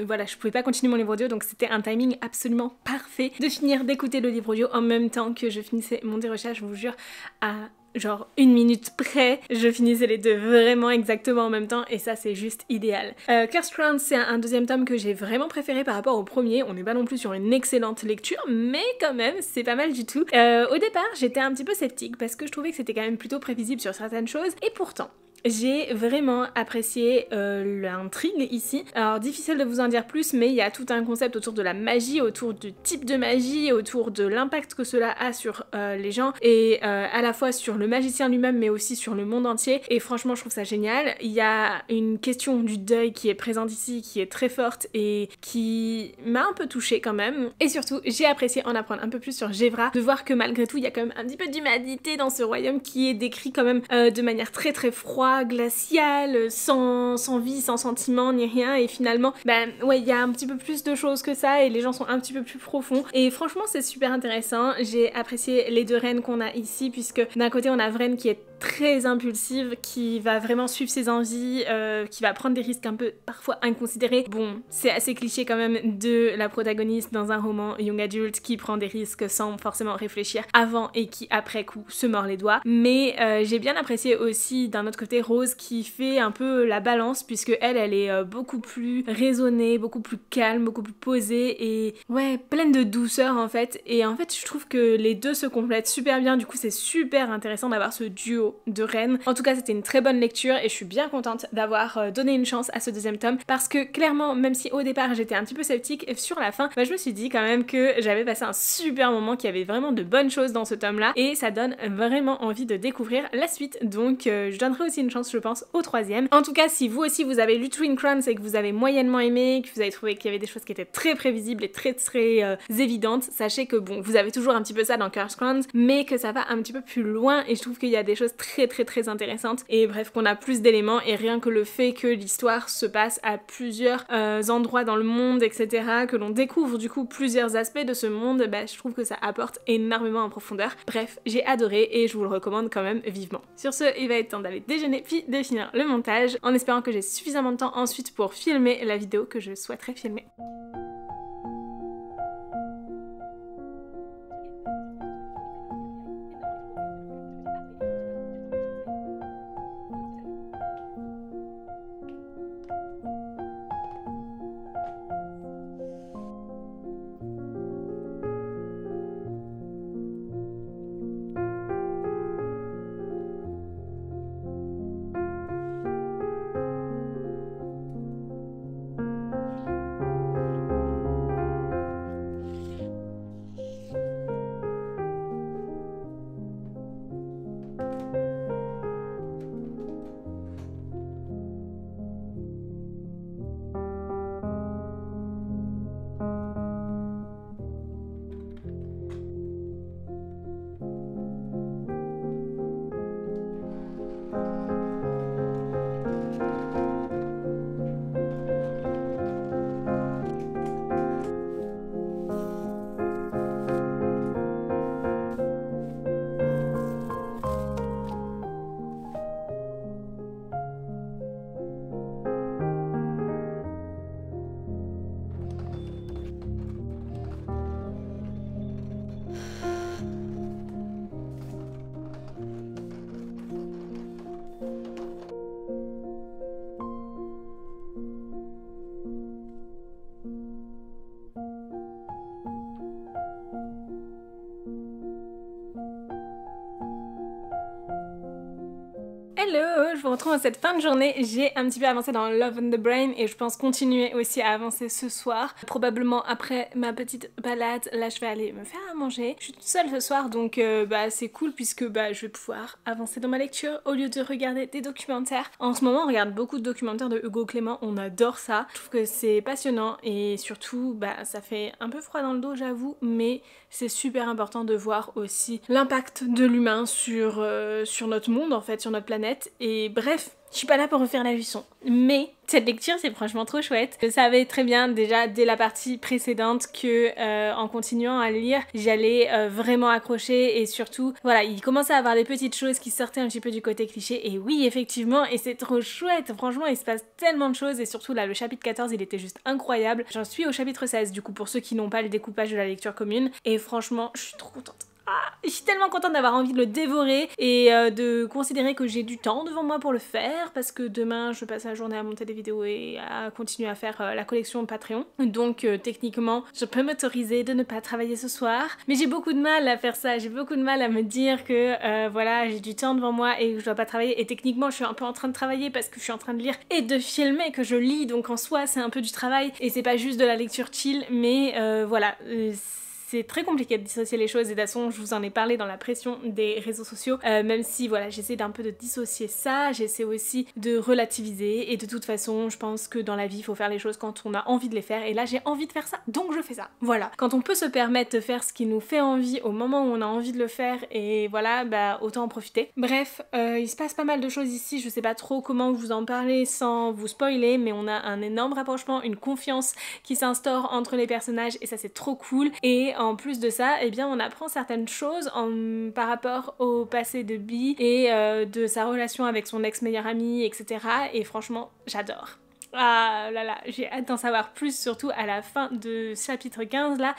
voilà, je pouvais pas continuer mon livre audio, donc c'était un timing absolument parfait de finir d'écouter le livre audio en même temps que je finissais mon dérushage, je vous jure, à genre 1 minute près, je finissais les deux vraiment exactement en même temps, et ça c'est juste idéal. Cursed Crowns c'est un 2e tome que j'ai vraiment préféré par rapport au premier. On n'est pas non plus sur une excellente lecture, mais quand même c'est pas mal du tout. Au départ j'étais un petit peu sceptique parce que je trouvais que c'était quand même plutôt prévisible sur certaines choses, et pourtant j'ai vraiment apprécié l'intrigue ici. Alors difficile de vous en dire plus, mais il y a tout un concept autour de la magie, autour du type de magie, autour de l'impact que cela a sur les gens, et à la fois sur le magicien lui-même mais aussi sur le monde entier, et franchement je trouve ça génial. Il y a une question du deuil qui est présente ici, qui est très forte et qui m'a un peu touchée quand même, et surtout j'ai apprécié en apprendre un peu plus sur Gevra, de voir que malgré tout il y a quand même un petit peu d'humanité dans ce royaume qui est décrit quand même de manière très très froide, glacial, sans vie, sans sentiment ni rien, et finalement ben ouais il y a un petit peu plus de choses que ça et les gens sont un petit peu plus profonds, et franchement c'est super intéressant. J'ai apprécié les 2 reines qu'on a ici, puisque d'un côté on a Vren qui est très impulsive, qui va vraiment suivre ses envies, qui va prendre des risques un peu parfois inconsidérés. Bon, c'est assez cliché quand même de la protagoniste dans un roman young adult qui prend des risques sans forcément réfléchir avant et qui après coup se mord les doigts, mais j'ai bien apprécié aussi d'un autre côté Rose qui fait un peu la balance, puisque elle est beaucoup plus raisonnée, beaucoup plus calme, beaucoup plus posée, et ouais pleine de douceur en fait, et en fait je trouve que les deux se complètent super bien, du coup c'est super intéressant d'avoir ce duo de reines. En tout cas c'était une très bonne lecture et je suis bien contente d'avoir donné une chance à ce 2e tome, parce que clairement même si au départ j'étais un petit peu sceptique, et sur la fin bah, je me suis dit quand même que j'avais passé un super moment, qu'il y avait vraiment de bonnes choses dans ce tome là, et ça donne vraiment envie de découvrir la suite, donc je donnerai aussi une chance je pense au 3e. En tout cas si vous aussi vous avez lu Twin Crowns et que vous avez moyennement aimé, que vous avez trouvé qu'il y avait des choses qui étaient très prévisibles et très évidentes, sachez que bon vous avez toujours un petit peu ça dans Cursed Crowns, mais que ça va un petit peu plus loin, et je trouve qu'il y a des choses très intéressantes, et bref qu'on a plus d'éléments, et rien que le fait que l'histoire se passe à plusieurs endroits dans le monde, etc., que l'on découvre du coup plusieurs aspects de ce monde, bah je trouve que ça apporte énormément en profondeur. Bref, j'ai adoré et je vous le recommande quand même vivement. Sur ce, il va être temps d'aller déjeuner puis de finir le montage, en espérant que j'ai suffisamment de temps ensuite pour filmer la vidéo que je souhaiterais filmer. Hello, je vous retrouve en cette fin de journée. J'ai un petit peu avancé dans Love on the Brain et je pense continuer aussi à avancer ce soir. Probablement après ma petite balade, là je vais aller me faire à manger. Je suis toute seule ce soir donc c'est cool puisque je vais pouvoir avancer dans ma lecture au lieu de regarder des documentaires. En ce moment on regarde beaucoup de documentaires de Hugo Clément, on adore ça. Je trouve que c'est passionnant et surtout ça fait un peu froid dans le dos j'avoue, mais c'est super important de voir aussi l'impact de l'humain sur notre monde en fait, sur notre planète. Et bref, je suis pas là pour refaire la leçon, mais cette lecture c'est franchement trop chouette. Je savais très bien déjà dès la partie précédente que en continuant à lire j'allais vraiment accrocher et surtout voilà, il commençait à avoir des petites choses qui sortaient un petit peu du côté cliché et oui effectivement, et c'est trop chouette, franchement il se passe tellement de choses et surtout là le chapitre 14 il était juste incroyable. J'en suis au chapitre 16 du coup pour ceux qui n'ont pas le découpage de la lecture commune et franchement je suis trop contente. Je suis tellement contente d'avoir envie de le dévorer et de considérer que j'ai du temps devant moi pour le faire parce que demain je passe la journée à monter des vidéos et à continuer à faire la collection Patreon. Donc techniquement je peux m'autoriser de ne pas travailler ce soir, mais j'ai beaucoup de mal à faire ça, j'ai beaucoup de mal à me dire que voilà j'ai du temps devant moi et que je dois pas travailler et techniquement je suis un peu en train de travailler parce que je suis en train de lire et de filmer que je lis, donc en soi c'est un peu du travail et c'est pas juste de la lecture chill, mais voilà. C'est très compliqué de dissocier les choses et de toute façon je vous en ai parlé dans la pression des réseaux sociaux, même si voilà j'essaie d'un peu de dissocier ça, j'essaie aussi de relativiser et de toute façon je pense que dans la vie il faut faire les choses quand on a envie de les faire et là j'ai envie de faire ça donc je fais ça. Voilà, quand on peut se permettre de faire ce qui nous fait envie au moment où on a envie de le faire et voilà autant en profiter. Bref, il se passe pas mal de choses ici, je sais pas trop comment vous en parler sans vous spoiler, mais on a un énorme rapprochement, une confiance qui s'instaure entre les personnages et ça c'est trop cool. Et en plus de ça, eh bien on apprend certaines choses par rapport au passé de Bee et de sa relation avec son ex-meilleur ami, etc. Et franchement, j'adore. Ah là là, j'ai hâte d'en savoir plus, surtout à la fin de chapitre 15 là.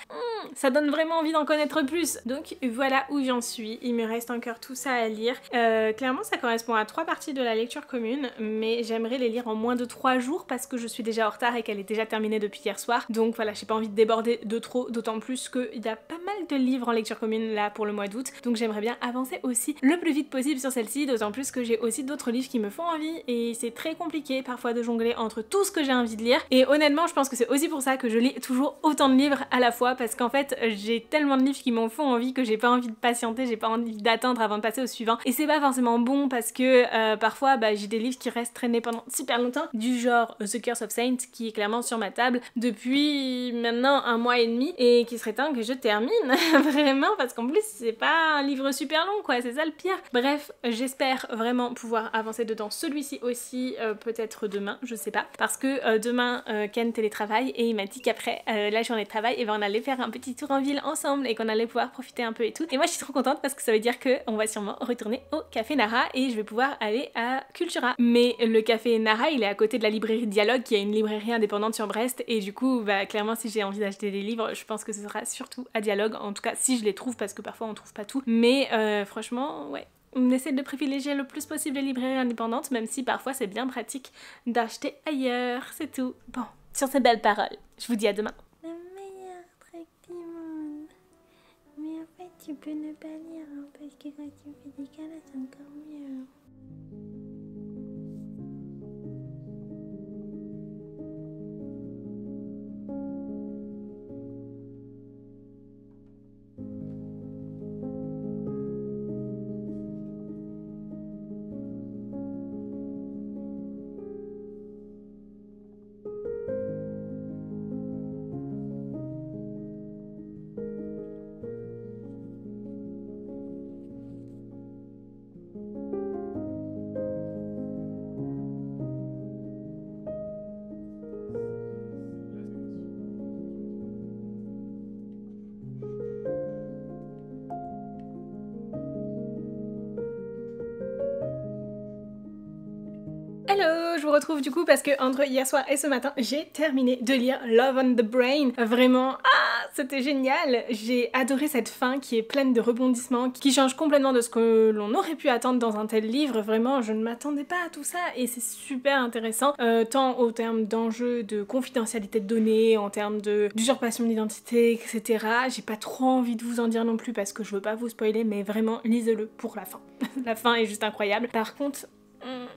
Ça donne vraiment envie d'en connaître plus. Donc voilà où j'en suis, il me reste encore tout ça à lire. Clairement ça correspond à 3 parties de la lecture commune, mais j'aimerais les lire en moins de 3 jours parce que je suis déjà en retard et qu'elle est déjà terminée depuis hier soir. Donc voilà, j'ai pas envie de déborder de trop, d'autant plus qu'il y a pas mal de livres en lecture commune là pour le mois d'août. Donc j'aimerais bien avancer aussi le plus vite possible sur celle-ci, d'autant plus que j'ai aussi d'autres livres qui me font envie et c'est très compliqué parfois de jongler entre tout ce que j'ai envie de lire. Et honnêtement je pense que c'est aussi pour ça que je lis toujours autant de livres à la fois, parce qu'en fait j'ai tellement de livres qui m'en font envie que j'ai pas envie de patienter, j'ai pas envie d'attendre avant de passer au suivant. Et c'est pas forcément bon parce que parfois j'ai des livres qui restent traînés pendant super longtemps, du genre The Curse of Saint qui est clairement sur ma table depuis maintenant 1 mois et demi et qui serait temps que je termine vraiment, parce qu'en plus c'est pas un livre super long quoi, c'est ça le pire. Bref, j'espère vraiment pouvoir avancer dedans celui-ci aussi, peut-être demain, je sais pas, parce que demain Ken télétravaille et il m'a dit qu'après la journée de travail on allait faire un petit tour en ville ensemble et qu'on allait pouvoir profiter un peu et tout. Et moi je suis trop contente parce que ça veut dire qu'on va sûrement retourner au café Nara et je vais pouvoir aller à Cultura. Mais le café Nara il est à côté de la librairie Dialogue qui est une librairie indépendante sur Brest et du coup clairement si j'ai envie d'acheter des livres je pense que ce sera surtout à Dialogue, en tout cas si je les trouve parce que parfois on trouve pas tout, mais franchement ouais. On essaie de privilégier le plus possible les librairies indépendantes, même si parfois c'est bien pratique d'acheter ailleurs, c'est tout. Bon, sur ces belles paroles, je vous dis à demain. Le meilleur truc du monde. Mais en fait, tu peux ne pas lire, hein, parce que quand tu fais des câlins, c'est encore mieux. Hello, je vous retrouve du coup parce que entre hier soir et ce matin, j'ai terminé de lire Love on the Brain. Vraiment, c'était génial. J'ai adoré cette fin qui est pleine de rebondissements, qui change complètement de ce que l'on aurait pu attendre dans un tel livre. Vraiment, je ne m'attendais pas à tout ça et c'est super intéressant, tant au terme d'enjeux de confidentialité de données, en termes d'usurpation d'identité, etc. J'ai pas trop envie de vous en dire non plus parce que je veux pas vous spoiler, mais vraiment, lisez-le pour la fin. La fin est juste incroyable. Par contre,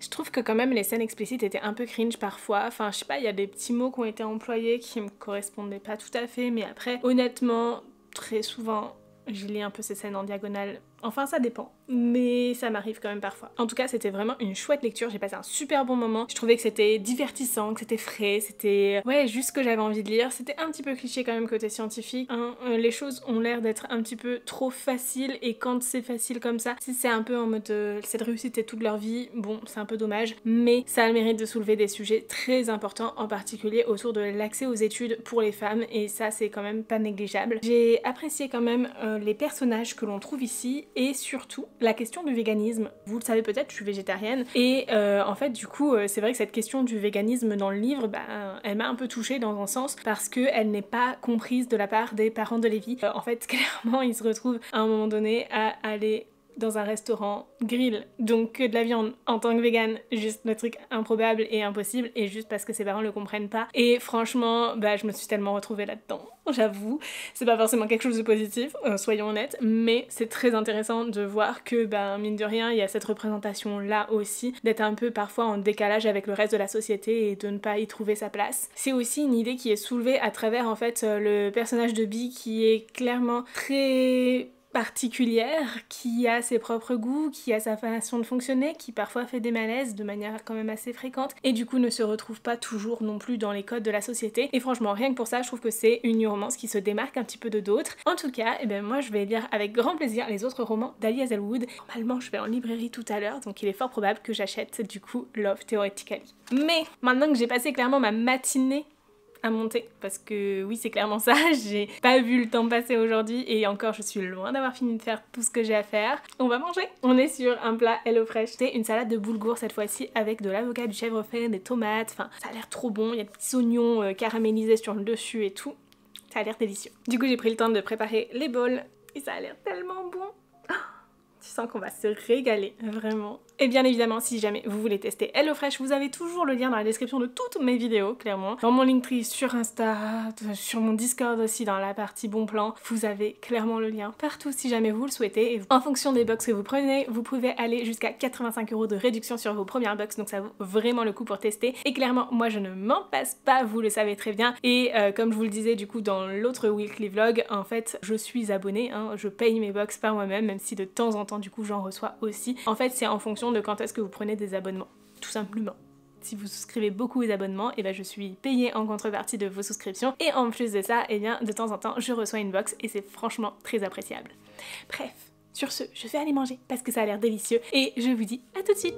Je trouve que quand même les scènes explicites étaient un peu cringe parfois. Enfin, je sais pas, il y a des petits mots qui ont été employés qui me correspondaient pas tout à fait, mais après, honnêtement, très souvent, je lis un peu ces scènes en diagonale. Enfin, ça dépend, mais ça m'arrive quand même parfois. En tout cas, c'était vraiment une chouette lecture, j'ai passé un super bon moment. Je trouvais que c'était divertissant, que c'était frais, c'était... Ouais, juste ce que j'avais envie de lire. C'était un petit peu cliché quand même côté scientifique. Hein. Les choses ont l'air d'être un petit peu trop faciles, et quand c'est facile comme ça, si c'est un peu en mode cette réussite est toute leur vie, bon, c'est un peu dommage, mais ça a le mérite de soulever des sujets très importants, en particulier autour de l'accès aux études pour les femmes, et ça, c'est quand même pas négligeable. J'ai apprécié quand même les personnages que l'on trouve ici, et surtout la question du véganisme. Vous le savez peut-être, je suis végétarienne et en fait du coup c'est vrai que cette question du véganisme dans le livre, elle m'a un peu touchée dans un sens parce qu'elle n'est pas comprise de la part des parents de Levi. En fait clairement ils se retrouvent à un moment donné à aller dans un restaurant grill, donc que de la viande en tant que végane, juste le truc improbable et impossible, et juste parce que ses parents le comprennent pas. Et franchement, je me suis tellement retrouvée là-dedans, j'avoue. C'est pas forcément quelque chose de positif, soyons honnêtes, mais c'est très intéressant de voir que, mine de rien, il y a cette représentation-là aussi, d'être un peu parfois en décalage avec le reste de la société et de ne pas y trouver sa place. C'est aussi une idée qui est soulevée à travers, en fait, le personnage de Bee qui est clairement très particulière, qui a ses propres goûts, qui a sa façon de fonctionner, qui parfois fait des malaises de manière quand même assez fréquente et du coup ne se retrouve pas toujours non plus dans les codes de la société. Et franchement, rien que pour ça, je trouve que c'est une romance qui se démarque un petit peu de d'autres. En tout cas, moi je vais lire avec grand plaisir les autres romans d'Ali Hazelwood. Normalement, je vais en librairie tout à l'heure, donc il est fort probable que j'achète du coup Love Theoretically. Mais maintenant que j'ai passé clairement ma matinée à monter, parce que oui c'est clairement ça, j'ai pas vu le temps passer aujourd'hui et encore je suis loin d'avoir fini de faire tout ce que j'ai à faire. On va manger. On est sur un plat HelloFresh, c'est une salade de boulgour cette fois-ci avec de l'avocat, du chèvrefeuille, des tomates, enfin ça a l'air trop bon, il y a des petits oignons caramélisés sur le dessus et tout, ça a l'air délicieux. Du coup j'ai pris le temps de préparer les bols et ça a l'air tellement bon. Tu sens qu'on va se régaler, vraiment. Et bien évidemment, si jamais vous voulez tester HelloFresh, vous avez toujours le lien dans la description de toutes mes vidéos, clairement. Dans mon Linktree, sur Insta, sur mon Discord aussi, dans la partie bon plan, vous avez clairement le lien partout si jamais vous le souhaitez. Et en fonction des box que vous prenez, vous pouvez aller jusqu'à 85 € de réduction sur vos premières box, donc ça vaut vraiment le coup pour tester. Et clairement, moi je ne m'en passe pas, vous le savez très bien. Et comme je vous le disais du coup dans l'autre weekly vlog, en fait, je suis abonnée, hein, je paye mes box par moi-même, même si de temps en temps du coup j'en reçois aussi. En fait, c'est en fonction de quand est-ce que vous prenez des abonnements, tout simplement. Si vous souscrivez beaucoup aux abonnements, et je suis payée en contrepartie de vos souscriptions. Et en plus de ça, de temps en temps, je reçois une box et c'est franchement très appréciable. Bref, sur ce, je vais aller manger parce que ça a l'air délicieux et je vous dis à tout de suite.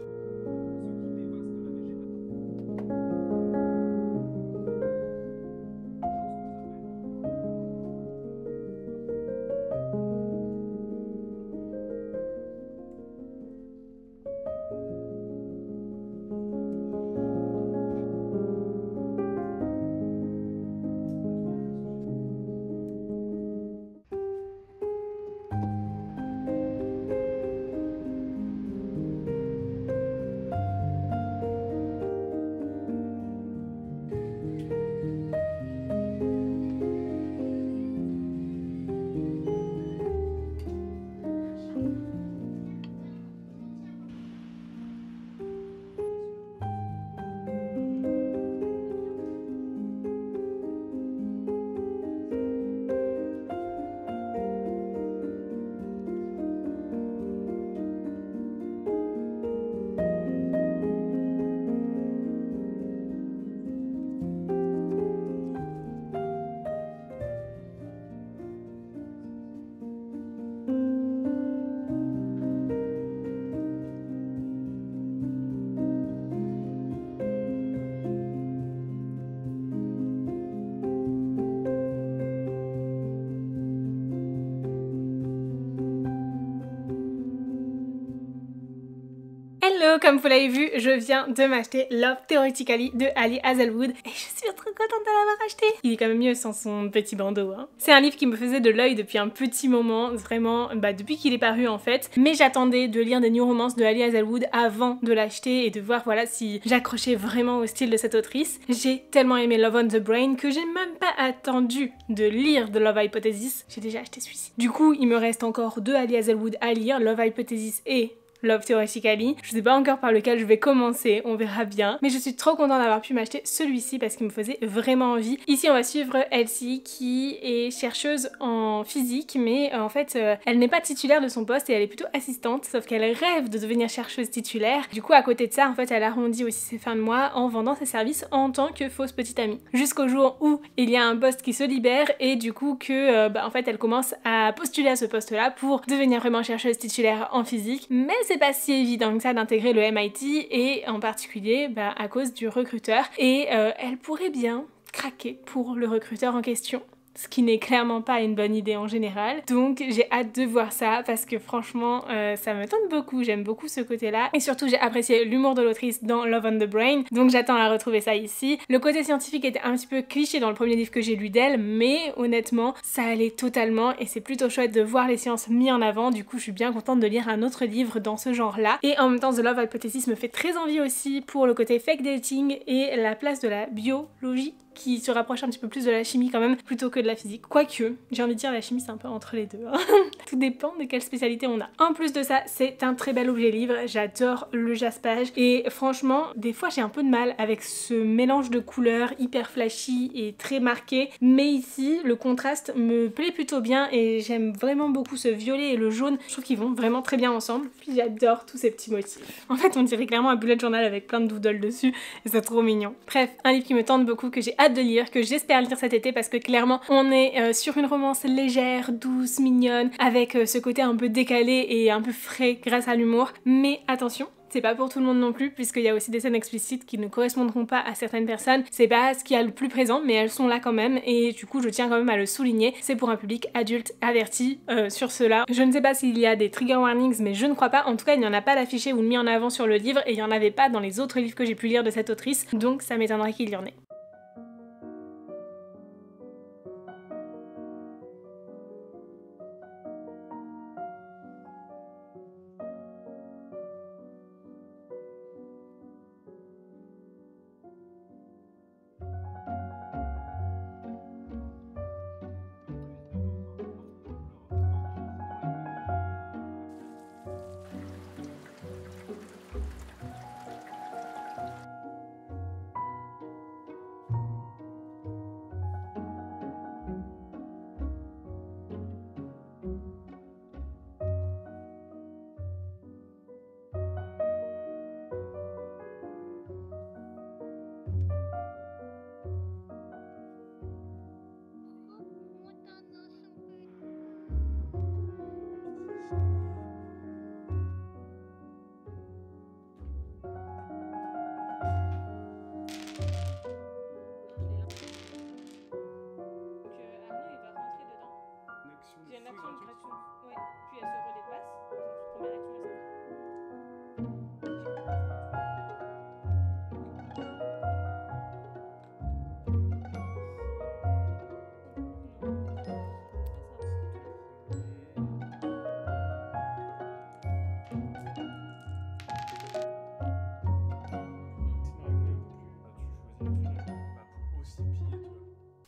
Hello, comme vous l'avez vu, je viens de m'acheter Love Theoretically de Ali Hazelwood et je suis trop contente de l'avoir acheté. Il est quand même mieux sans son petit bandeau, hein. C'est un livre qui me faisait de l'œil depuis un petit moment, vraiment, depuis qu'il est paru en fait. Mais j'attendais de lire des new romances de Ali Hazelwood avant de l'acheter et de voir voilà si j'accrochais vraiment au style de cette autrice. J'ai tellement aimé Love on the Brain que j'ai même pas attendu de lire The Love Hypothesis. J'ai déjà acheté celui-ci. Du coup, il me reste encore deux Ali Hazelwood à lire, Love Hypothesis et Love Theoretically. Je sais pas encore par lequel je vais commencer, on verra bien. Mais je suis trop contente d'avoir pu m'acheter celui-ci parce qu'il me faisait vraiment envie. Ici on va suivre Elsie qui est chercheuse en physique mais en fait elle n'est pas titulaire de son poste et elle est plutôt assistante, sauf qu'elle rêve de devenir chercheuse titulaire. Du coup à côté de ça en fait elle arrondit aussi ses fins de mois en vendant ses services en tant que fausse petite amie. Jusqu'au jour où il y a un poste qui se libère et du coup que en fait elle commence à postuler à ce poste là pour devenir vraiment chercheuse titulaire en physique. Mais c'est pas si évident que ça d'intégrer le MIT et en particulier à cause du recruteur et elle pourrait bien craquer pour le recruteur en question. Ce qui n'est clairement pas une bonne idée en général. Donc j'ai hâte de voir ça parce que franchement ça me tente beaucoup, j'aime beaucoup ce côté-là. Et surtout j'ai apprécié l'humour de l'autrice dans Love on the Brain, donc j'attends à retrouver ça ici. Le côté scientifique était un petit peu cliché dans le premier livre que j'ai lu d'elle, mais honnêtement ça allait totalement et c'est plutôt chouette de voir les sciences mis en avant. Du coup je suis bien contente de lire un autre livre dans ce genre-là. Et en même temps The Love Hypothesis me fait très envie aussi pour le côté fake dating et la place de la biologie qui se rapproche un petit peu plus de la chimie quand même plutôt que de la physique. Quoique, j'ai envie de dire la chimie c'est un peu entre les deux. Hein. Tout dépend de quelle spécialité on a. En plus de ça, c'est un très bel objet livre. J'adore le jaspage et franchement, des fois j'ai un peu de mal avec ce mélange de couleurs hyper flashy et très marqué. Mais ici, le contraste me plaît plutôt bien et j'aime vraiment beaucoup ce violet et le jaune. Je trouve qu'ils vont vraiment très bien ensemble. Puis j'adore tous ces petits motifs. En fait, on dirait clairement un bullet journal avec plein de doodles dessus et c'est trop mignon. Bref, un livre qui me tente beaucoup, que j'ai hâte de lire, que j'espère lire cet été parce que clairement on est sur une romance légère, douce, mignonne, avec ce côté un peu décalé et un peu frais grâce à l'humour. Mais attention, c'est pas pour tout le monde non plus puisqu'il y a aussi des scènes explicites qui ne correspondront pas à certaines personnes. C'est pas ce qu'il y a le plus présent mais elles sont là quand même et du coup je tiens quand même à le souligner. C'est pour un public adulte averti sur cela. Je ne sais pas s'il y a des trigger warnings mais je ne crois pas. En tout cas il n'y en a pas d'affiché ou mis en avant sur le livre et il n'y en avait pas dans les autres livres que j'ai pu lire de cette autrice. Donc ça m'étonnerait qu'il y en ait.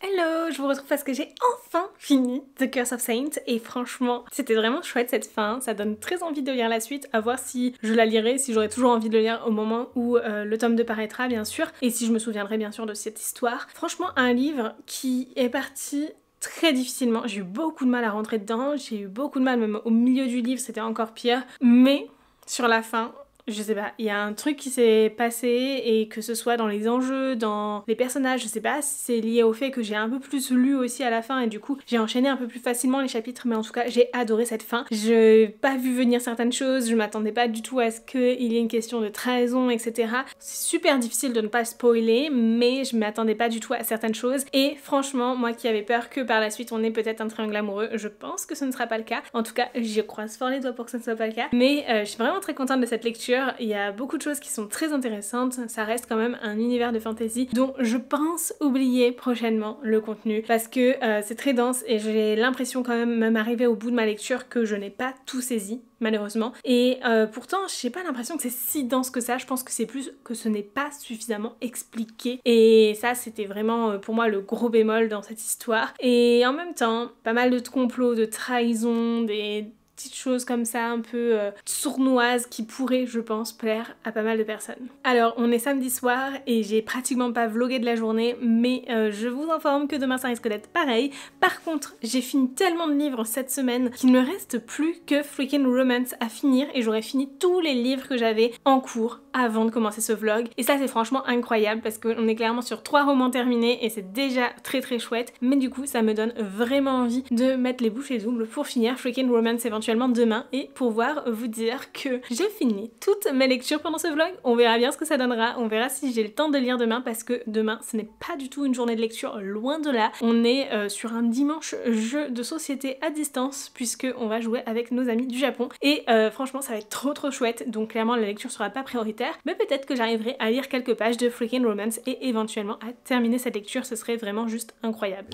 Hello, je vous retrouve parce que j'ai enfin fini The Curse of Saint et franchement c'était vraiment chouette cette fin, ça donne très envie de lire la suite, à voir si je la lirai, si j'aurai toujours envie de le lire au moment où le tome 2 paraîtra bien sûr et si je me souviendrai bien sûr de cette histoire. Franchement un livre qui est parti très difficilement, j'ai eu beaucoup de mal à rentrer dedans, j'ai eu beaucoup de mal même au milieu du livre, c'était encore pire, mais sur la fin je sais pas, il y a un truc qui s'est passé et que ce soit dans les enjeux, dans les personnages, je sais pas si c'est lié au fait que j'ai un peu plus lu aussi à la fin et du coup j'ai enchaîné un peu plus facilement les chapitres mais en tout cas j'ai adoré cette fin. J'ai pas vu venir certaines choses, je m'attendais pas du tout à ce qu'il y ait une question de trahison etc. C'est super difficile de ne pas spoiler mais je m'attendais pas du tout à certaines choses et franchement moi qui avais peur que par la suite on ait peut-être un triangle amoureux, je pense que ce ne sera pas le cas. En tout cas je croise fort les doigts pour que ce ne soit pas le cas mais je suis vraiment très contente de cette lecture. Il y a beaucoup de choses qui sont très intéressantes, ça reste quand même un univers de fantasy dont je pense oublier prochainement le contenu parce que c'est très dense et j'ai l'impression quand même arrivé au bout de ma lecture que je n'ai pas tout saisi malheureusement et pourtant j'ai pas l'impression que c'est si dense que ça, je pense que c'est plus que ce n'est pas suffisamment expliqué et ça c'était vraiment pour moi le gros bémol dans cette histoire et en même temps pas mal de complots, de trahisons, des petites choses comme ça un peu sournoises qui pourraient, je pense, plaire à pas mal de personnes. Alors on est samedi soir et j'ai pratiquement pas vlogué de la journée, mais je vous informe que demain ça risque d'être pareil. Par contre j'ai fini tellement de livres cette semaine qu'il ne me reste plus que Freaking Romance à finir et j'aurai fini tous les livres que j'avais en cours avant de commencer ce vlog. Et ça c'est franchement incroyable parce qu'on est clairement sur 3 romans terminés et c'est déjà très très chouette, mais du coup ça me donne vraiment envie de mettre les bouchées doubles pour finir Freaking Romance éventuellement demain et pouvoir vous dire que j'ai fini toutes mes lectures pendant ce vlog. On verra bien ce que ça donnera, on verra si j'ai le temps de lire demain parce que demain ce n'est pas du tout une journée de lecture, loin de là. On est sur un dimanche jeu de société à distance puisque on va jouer avec nos amis du Japon et franchement ça va être trop chouette, donc clairement la lecture sera pas prioritaire, mais peut-être que j'arriverai à lire quelques pages de Freaking Romance et éventuellement à terminer cette lecture, ce serait vraiment juste incroyable.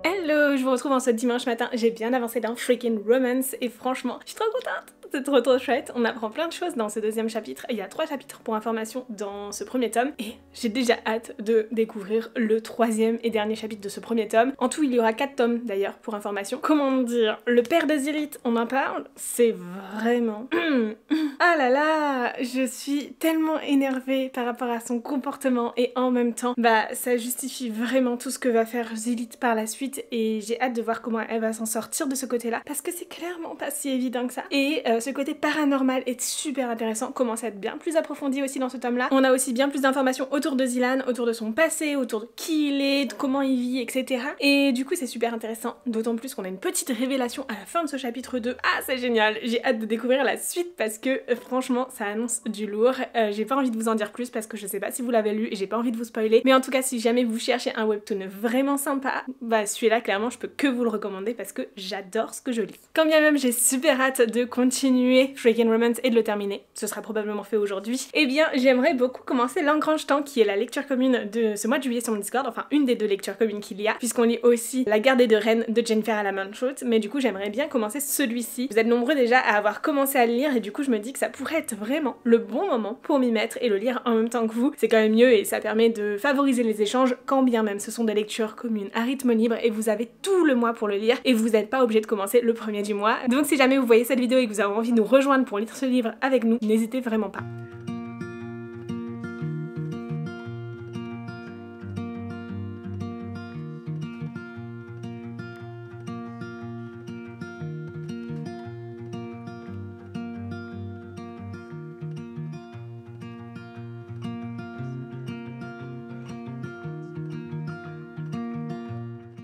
Hello, je vous retrouve en ce dimanche matin, j'ai bien avancé dans Freaking Romance et franchement, je suis trop contente, c'est trop chouette, on apprend plein de choses dans ce deuxième chapitre, il y a 3 chapitres pour information dans ce premier tome et j'ai déjà hâte de découvrir le 3e et dernier chapitre de ce premier tome. En tout il y aura 4 tomes d'ailleurs pour information. Comment dire, le père de Zélith, on en parle, c'est vraiment... Ah là là, je suis tellement énervée par rapport à son comportement et en même temps, bah ça justifie vraiment tout ce que va faire Zélith par la suite et j'ai hâte de voir comment elle va s'en sortir de ce côté-là parce que c'est clairement pas si évident que ça. Et ce côté paranormal est super intéressant, commence à être bien plus approfondi aussi dans ce tome-là. On a aussi bien plus d'informations autour de Zilan, autour de son passé, autour de qui il est, de comment il vit, etc. Et du coup c'est super intéressant, d'autant plus qu'on a une petite révélation à la fin de ce chapitre 2. Ah c'est génial, j'ai hâte de découvrir la suite parce que franchement ça annonce du lourd. J'ai pas envie de vous en dire plus parce que je sais pas si vous l'avez lu et j'ai pas envie de vous spoiler, mais en tout cas si jamais vous cherchez un webtoon vraiment sympa, bah celui-là clairement je peux que vous le recommander parce que j'adore ce que je lis. Quand bien même j'ai super hâte de continuer Freaking Romance et de le terminer, ce sera probablement fait aujourd'hui, et bien j'aimerais beaucoup commencer L'Engrange Temps qui est la lecture commune de ce mois de juillet sur mon Discord, enfin une des 2 lectures communes qu'il y a, puisqu'on lit aussi La Garde des 2 Reines de Jennifer Alaman-Schultz, mais du coup j'aimerais bien commencer celui-ci. Vous êtes nombreux déjà à avoir commencé à le lire et du coup je me dis que ça pourrait être vraiment le bon moment pour m'y mettre et le lire en même temps que vous. C'est quand même mieux et ça permet de favoriser les échanges quand bien même ce sont des lectures communes à rythme libre et vous avez tout le mois pour le lire et vous n'êtes pas obligé de commencer le premier du mois. Donc si jamais vous voyez cette vidéo et que vous avez envie de nous rejoindre pour lire ce livre avec nous, n'hésitez vraiment pas.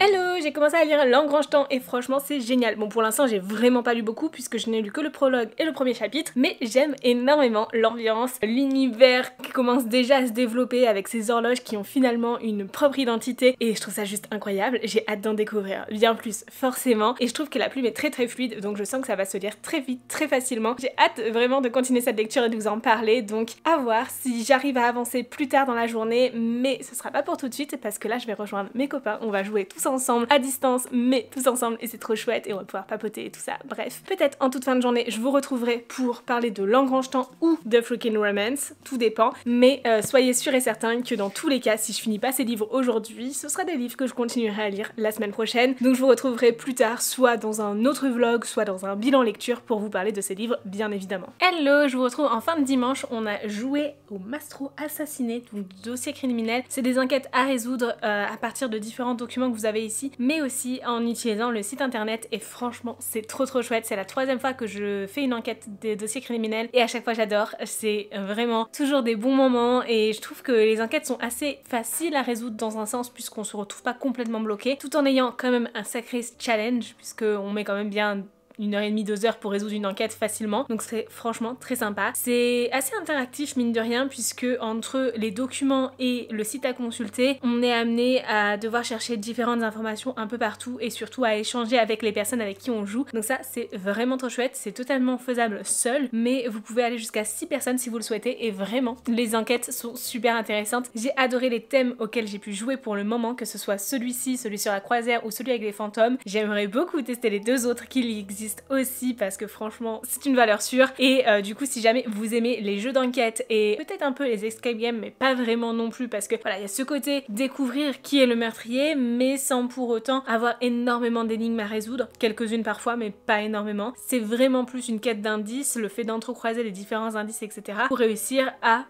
Hello, j'ai commencé à lire L'Engrange Temps et franchement c'est génial. Bon pour l'instant j'ai vraiment pas lu beaucoup puisque je n'ai lu que le prologue et le premier chapitre, mais j'aime énormément l'ambiance, l'univers qui commence déjà à se développer avec ces horloges qui ont finalement une propre identité et je trouve ça juste incroyable. J'ai hâte d'en découvrir bien plus forcément et je trouve que la plume est très fluide donc je sens que ça va se lire très vite, très facilement. J'ai hâte vraiment de continuer cette lecture et de vous en parler, donc à voir si j'arrive à avancer plus tard dans la journée, mais ce sera pas pour tout de suite parce que là je vais rejoindre mes copains, on va jouer tous ensemble à distance mais tous ensemble et c'est trop chouette et on va pouvoir papoter et tout ça. Bref, peut-être en toute fin de journée je vous retrouverai pour parler de L'Engrange Temps ou de Freaking Romance, tout dépend, mais soyez sûrs et certains que dans tous les cas si je finis pas ces livres aujourd'hui, ce sera des livres que je continuerai à lire la semaine prochaine, donc je vous retrouverai plus tard soit dans un autre vlog, soit dans un bilan lecture pour vous parler de ces livres bien évidemment. Hello, je vous retrouve en fin de dimanche, on a joué au Mastro Assassiné, donc dossier criminel, c'est des enquêtes à résoudre à partir de différents documents que vous avez ici, mais aussi en utilisant le site internet et franchement c'est trop chouette. C'est la 3e fois que je fais une enquête des dossiers criminels et à chaque fois j'adore, c'est vraiment toujours des bons moments et je trouve que les enquêtes sont assez faciles à résoudre dans un sens puisqu'on se retrouve pas complètement bloqué tout en ayant quand même un sacré challenge puisqu'on met quand même bien 1h30, 2h pour résoudre une enquête facilement, donc c'est franchement très sympa. C'est assez interactif mine de rien, puisque entre les documents et le site à consulter, on est amené à devoir chercher différentes informations un peu partout et surtout à échanger avec les personnes avec qui on joue. Donc ça c'est vraiment trop chouette, c'est totalement faisable seul, mais vous pouvez aller jusqu'à 6 personnes si vous le souhaitez, et vraiment les enquêtes sont super intéressantes. J'ai adoré les thèmes auxquels j'ai pu jouer pour le moment, que ce soit celui-ci, celui sur la croisière ou celui avec les fantômes. J'aimerais beaucoup tester les deux autres qui existent aussi, parce que franchement c'est une valeur sûre. Et du coup si jamais vous aimez les jeux d'enquête et peut-être un peu les escape games, mais pas vraiment non plus, parce que voilà, il y a ce côté découvrir qui est le meurtrier, mais sans pour autant avoir énormément d'énigmes à résoudre, quelques-unes parfois mais pas énormément. C'est vraiment plus une quête d'indices, le fait d'entrecroiser les différents indices, etc. pour réussir à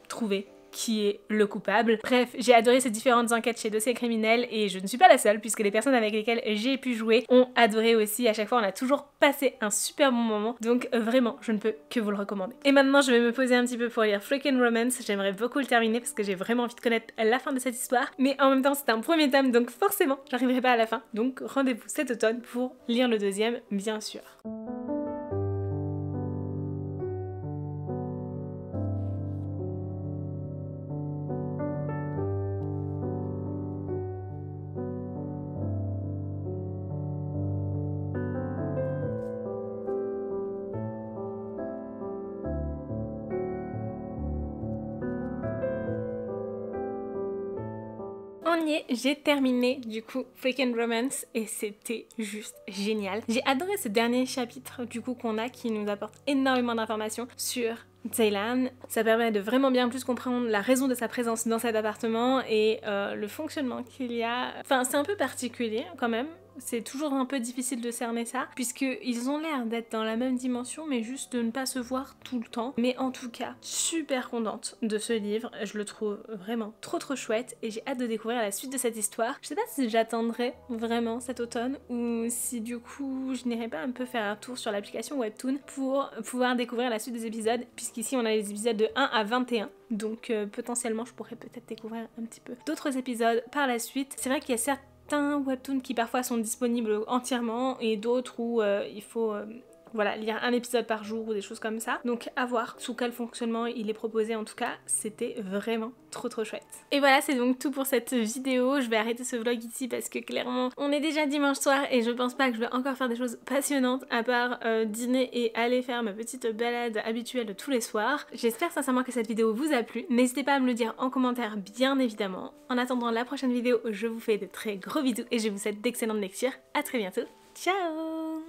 trouver qui est le coupable. Bref, j'ai adoré ces différentes enquêtes chez Dossier Criminel, et je ne suis pas la seule, puisque les personnes avec lesquelles j'ai pu jouer ont adoré aussi. À chaque fois on a toujours passé un super bon moment, donc vraiment je ne peux que vous le recommander. Et maintenant je vais me poser un petit peu pour lire Freaking Romance. J'aimerais beaucoup le terminer parce que j'ai vraiment envie de connaître la fin de cette histoire, mais en même temps c'est un premier tome, donc forcément j'arriverai pas à la fin, donc rendez-vous cet automne pour lire le deuxième bien sûr. On y est, j'ai terminé du coup Freaking Romance et c'était juste génial. J'ai adoré ce dernier chapitre du coup qu'on a, qui nous apporte énormément d'informations sur Ceylan. Ça permet de vraiment bien plus comprendre la raison de sa présence dans cet appartement et le fonctionnement qu'il y a. Enfin c'est un peu particulier quand même. C'est toujours un peu difficile de cerner ça, puisqu'ils ont l'air d'être dans la même dimension, mais juste de ne pas se voir tout le temps. Mais en tout cas, super contente de ce livre, je le trouve vraiment trop chouette, et j'ai hâte de découvrir la suite de cette histoire. Je sais pas si j'attendrai vraiment cet automne, ou si du coup je n'irai pas un peu faire un tour sur l'application Webtoon pour pouvoir découvrir la suite des épisodes, puisqu'ici on a les épisodes de 1 à 21. Donc potentiellement je pourrais peut-être découvrir un petit peu d'autres épisodes par la suite. C'est vrai qu'il y a certains webtoons qui parfois sont disponibles entièrement et d'autres où il faut voilà, lire un épisode par jour ou des choses comme ça. Donc à voir sous quel fonctionnement il est proposé. En tout cas, c'était vraiment trop chouette. Et voilà, c'est donc tout pour cette vidéo. Je vais arrêter ce vlog ici parce que clairement, on est déjà dimanche soir et je pense pas que je vais encore faire des choses passionnantes à part dîner et aller faire ma petite balade habituelle de tous les soirs. J'espère sincèrement que cette vidéo vous a plu. N'hésitez pas à me le dire en commentaire, bien évidemment. En attendant la prochaine vidéo, je vous fais de très gros bisous et je vous souhaite d'excellentes lectures. À très bientôt. Ciao!